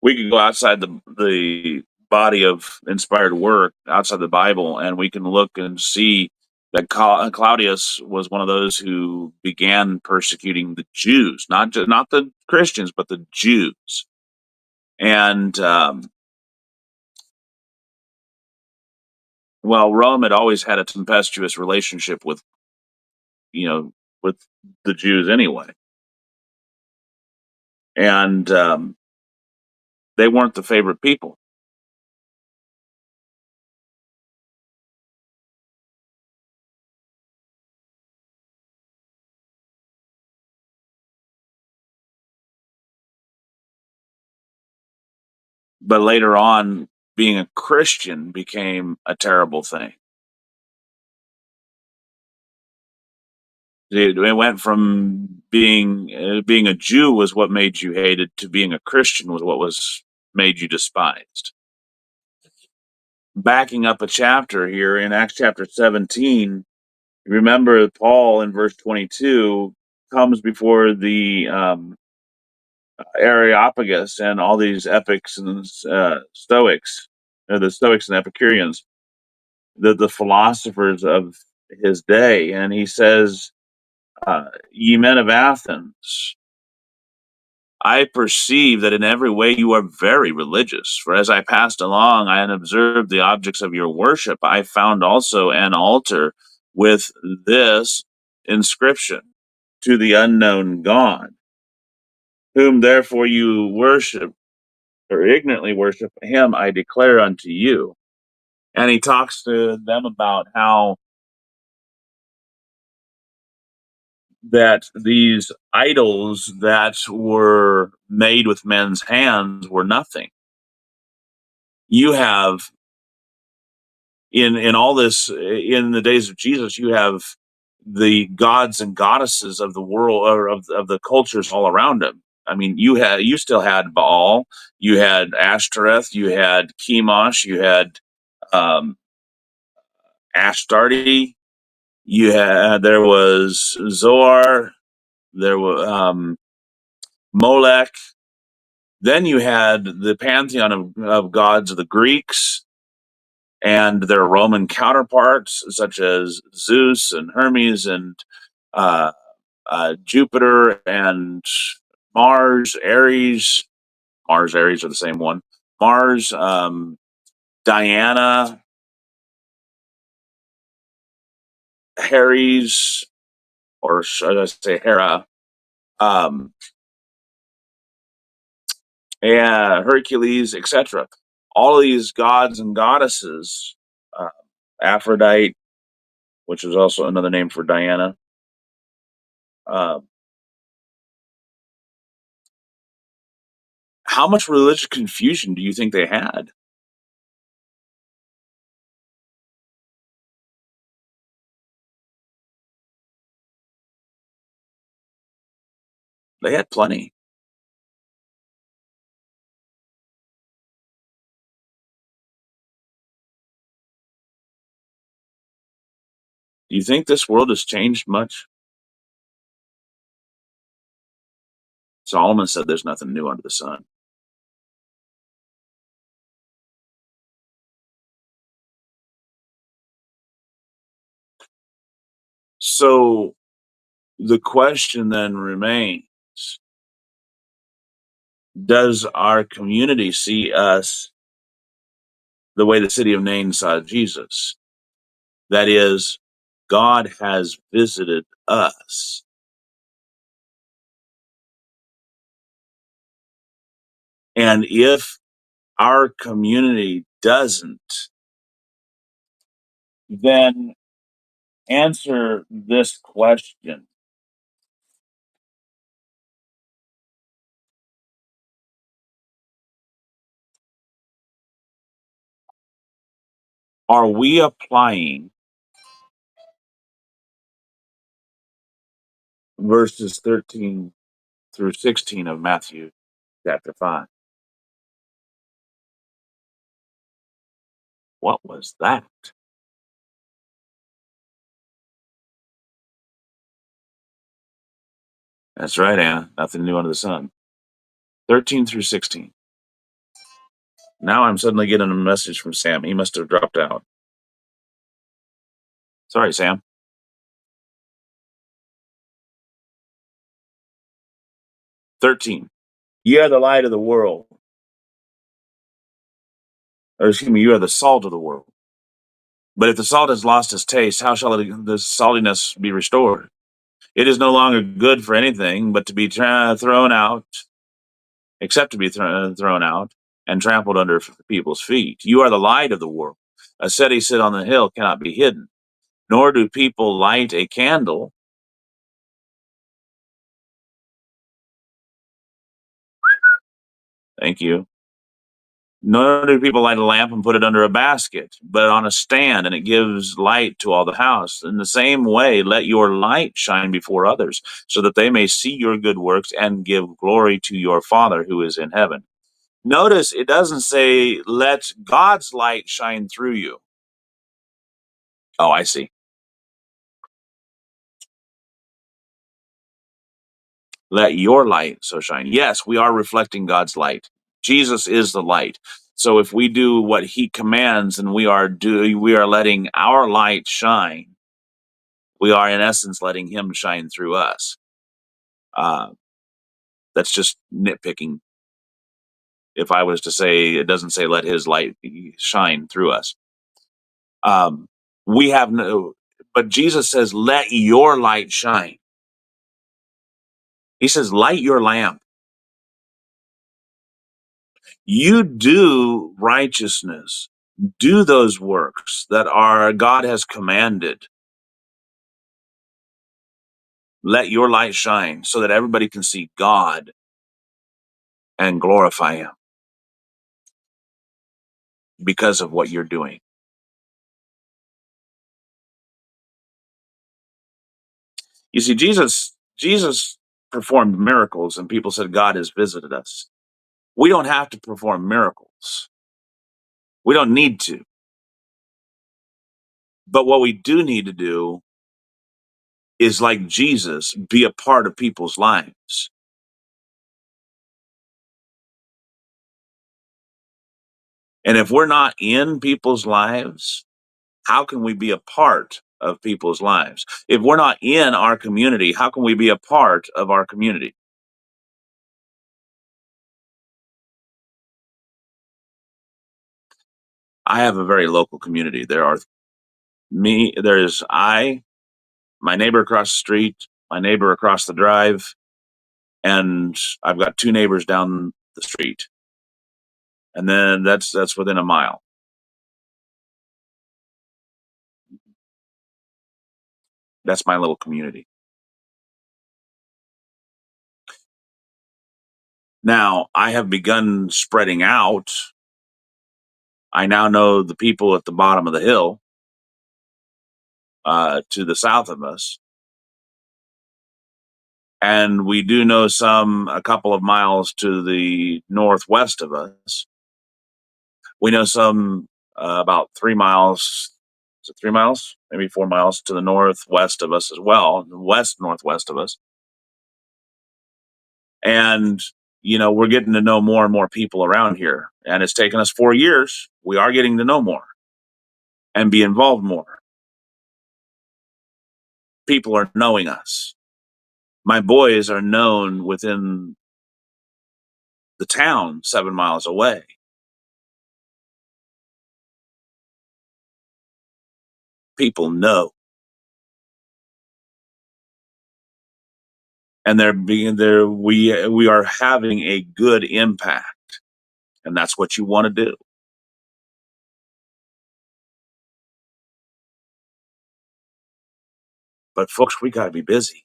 We could go outside the body of inspired work, outside the Bible, and we can look and see that Claudius was one of those who began persecuting the Jews, not the Christians, but the Jews. And well, Rome had always had a tempestuous relationship you know with the Jews anyway, and they weren't the favorite people. But later on, being a Christian became a terrible thing. It went from being a Jew was what made you hated to being a Christian was what was made you despised. Backing up a chapter here in Acts chapter 17, remember Paul in verse 22 comes before the Areopagus and all these epics and Stoics, the Stoics and Epicureans, the philosophers of his day, and he says, "Ye men of Athens." I perceive that in every way you are very religious. For as I passed along, I had observed the objects of your worship. I found also an altar with this inscription: to the unknown God, whom therefore you worship, or ignorantly worship him, I declare unto you. And he talks to them about how that these idols that were made with men's hands were nothing. You have in all this, in the days of Jesus, you have the gods and goddesses of the world, or of the cultures all around him. I mean, you still had Baal, you had Ashtoreth, you had Chemosh, you had um, Astarte, there was Zoar, there was Molech. Then you had the pantheon of gods of the Greeks and their Roman counterparts, such as Zeus and Hermes and uh, Jupiter and Mars, Ares. Mars, Ares are the same one. Mars, Diana, Ares, or should I say Hera, um, and Hercules, etc. All of these gods and goddesses, uh, Aphrodite, which is also another name for Diana. Uh, how much religious confusion do you think they had? They had plenty. Do you think this world has changed much? Solomon said there's nothing new under the sun. So the question then remains, does our community see us the way the city of Nain saw Jesus? That is, God has visited us. And if our community doesn't, then answer this question: are we applying verses 13 through 16 of Matthew chapter 5? What was that? That's right, Anna. Nothing new under the sun. 13 through 16. Now I'm suddenly getting a message from Sam. He must have dropped out. Sorry, Sam. 13. Ye are the light of the world. Or excuse me, you are the salt of the world. But if the salt has lost its taste, how shall the saltiness be restored? It is no longer good for anything but to be thrown out, except to be thrown out and trampled under people's feet. You are the light of the world. A city set on the hill cannot be hidden, nor do people light a candle. Thank you. Nor do people light a lamp and put it under a basket, but on a stand, and it gives light to all the house. In the same way, let your light shine before others, so that they may see your good works and give glory to your Father who is in heaven. Notice it doesn't say, let God's light shine through you. Oh, I see. Let your light so shine. Yes, we are reflecting God's light. Jesus is the light. So if we do what he commands and we are letting our light shine, we are in essence letting him shine through us. Uh, That's just nitpicking. If I was to say, it doesn't say let his light shine through us. We have no, but Jesus says, let your light shine. He says, light your lamp. You do righteousness, do those works that are God has commanded. Let your light shine so that everybody can see God and glorify him because of what you're doing. You see, Jesus performed miracles and people said God has visited us. We don't have to perform miracles. We don't need to. But what we do need to do is, like Jesus, be a part of people's lives. And if we're not in people's lives, how can we be a part of people's lives? If we're not in our community, how can we be a part of our community? I have a very local community. There's my neighbor across the street, my neighbor across the drive, and I've got two neighbors down the street. And then that's within a mile. That's my little community. Now, I have begun spreading out. I now know the people at the bottom of the hill, to the south of us. And we do know some a couple of miles to the northwest of us. We know some about 3 miles. Is it 3 miles? Maybe 4 miles to the northwest of us as well, west northwest of us. And we're getting to know more and more people around here. And it's taken us 4 years. We are getting to know more and be involved more. People are knowing us. My boys are known within the town 7 miles away. People know. And they're being there. We are having a good impact. And that's what you want to do. But folks, we got to be busy.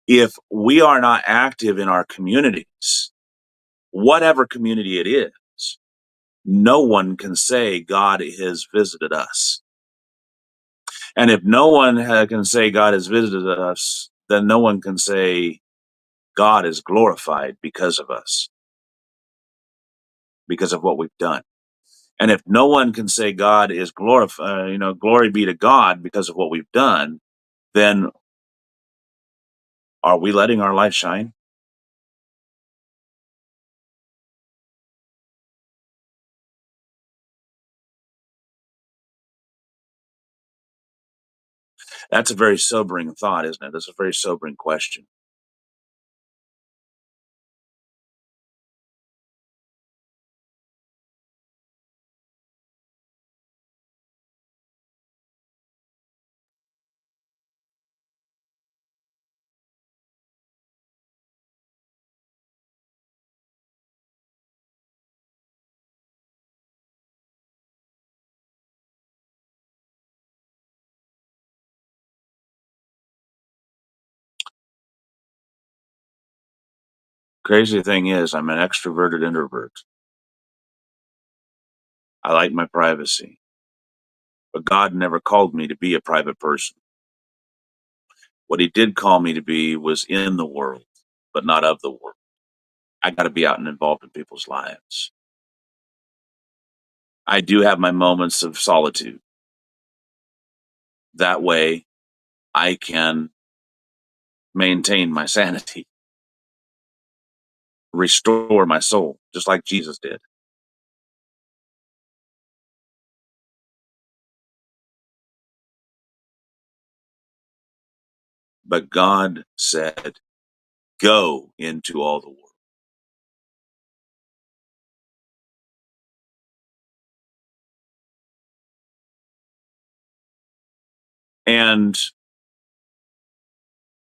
If we are not active in our communities, whatever community it is, no one can say God has visited us. And if no one can say God has visited us, then no one can say God is glorified because of us, because of what we've done. And if no one can say God is glorified, glory be to God because of what we've done, then are we letting our light shine? That's a very sobering thought, isn't it? That's a very sobering question. Crazy thing is, I'm an extroverted introvert. I like my privacy, but God never called me to be a private person. What he did call me to be was in the world, but not of the world. I got to be out and involved in people's lives. I do have my moments of solitude. That way I can maintain my sanity, restore my soul, just like Jesus did. But God said, go into all the world. And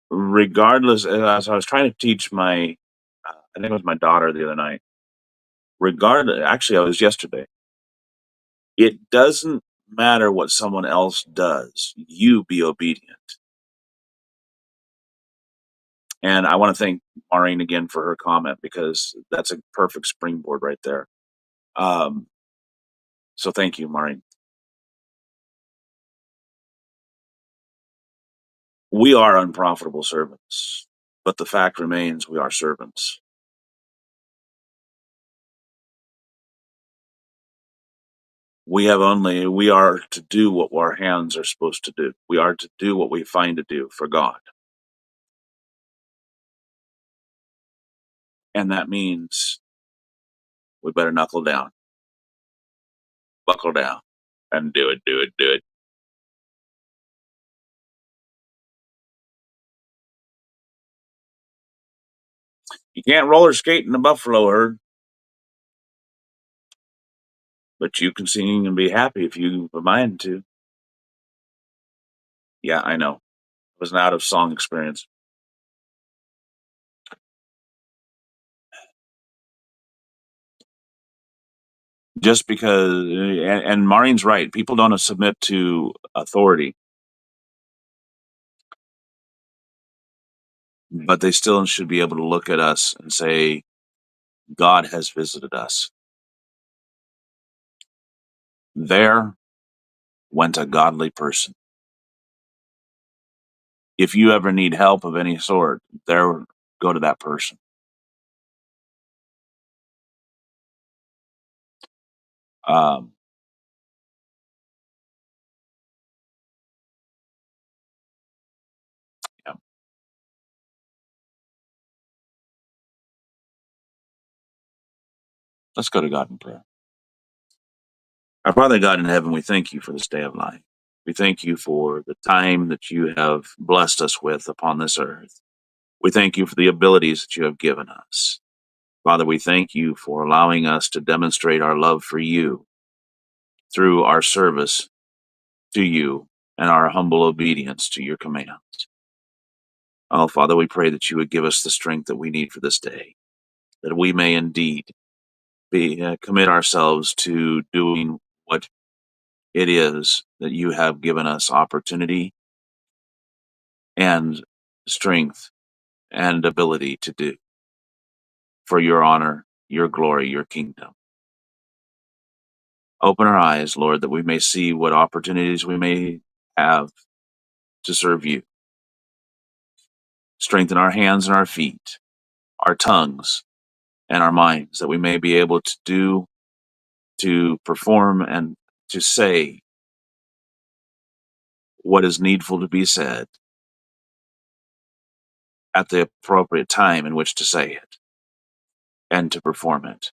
regardless, as I was trying to teach I think it was my daughter the other night, regardless, actually, I was yesterday, it doesn't matter what someone else does, you be obedient. And I want to thank Maureen again for her comment because that's a perfect springboard right there. Um, so thank you, Maureen. We are unprofitable servants, but the fact remains we are servants. We are to do what our hands are supposed to do. We are to do what we find to do for God. And that means we better knuckle down, buckle down, and do it, do it, do it. You can't roller skate in the buffalo herd, but you can sing and be happy if you have a mind to. Yeah, I know. It was an out of song experience. Just because, and Maureen's right, people don't submit to authority, but they still should be able to look at us and say, God has visited us. There went a godly person. If you ever need help of any sort, there, go to that person. Um, yeah, let's go to God in prayer. Our Father God in heaven, we thank you for this day of life. We thank you for the time that you have blessed us with upon this earth. We thank you for the abilities that you have given us. Father, we thank you for allowing us to demonstrate our love for you through our service to you and our humble obedience to your commands. Oh, Father, we pray that you would give us the strength that we need for this day, that we may indeed commit ourselves to doing what it is that you have given us opportunity and strength and ability to do for your honor, your glory, your kingdom. Open our eyes, Lord, that we may see what opportunities we may have to serve you. Strengthen our hands and our feet, our tongues and our minds, that we may be able to do, to perform, and to say what is needful to be said at the appropriate time in which to say it and to perform it.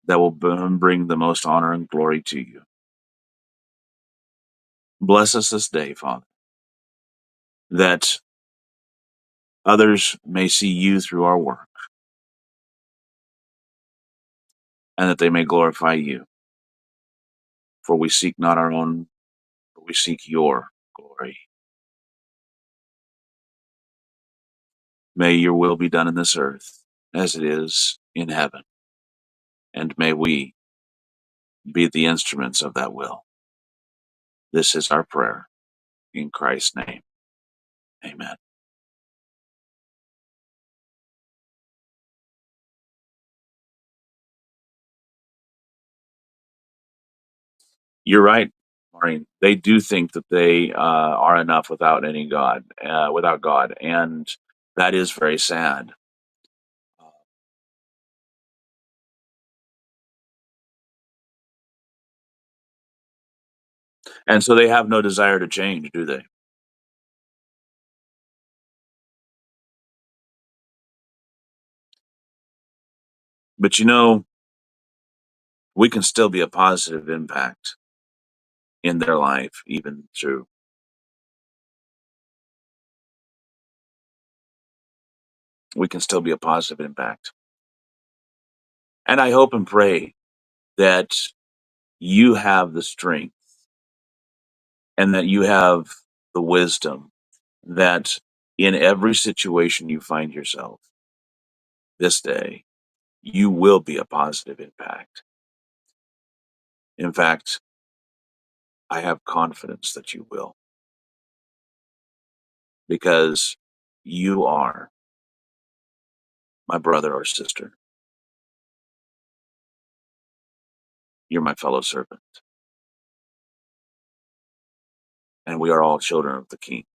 That will bring the most honor and glory to you. Bless us this day, Father, that others may see you through our work and that they may glorify you. For we seek not our own, but we seek your glory. May your will be done in this earth as it is in heaven, and may we be the instruments of that will. This is our prayer. In Christ's name, amen. You're right, Maureen. They do think that they are enough without any God, without God, and that is very sad. And so they have no desire to change, do they? But we can still be a positive impact in their life, even through we can still be a positive impact. And I hope and pray that you have the strength and that you have the wisdom that in every situation you find yourself this day, you will be a positive impact. In fact, I have confidence that you will, because you are my brother or sister. You're my fellow servant, and we are all children of the King.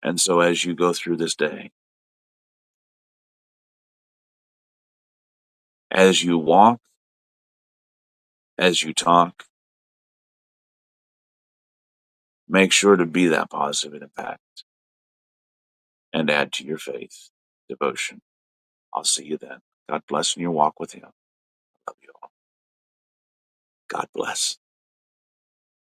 And so as you go through this day, as you walk, as you talk, make sure to be that positive impact and add to your faith devotion. I'll see you then. God bless in your walk with Him. Love you all. God bless.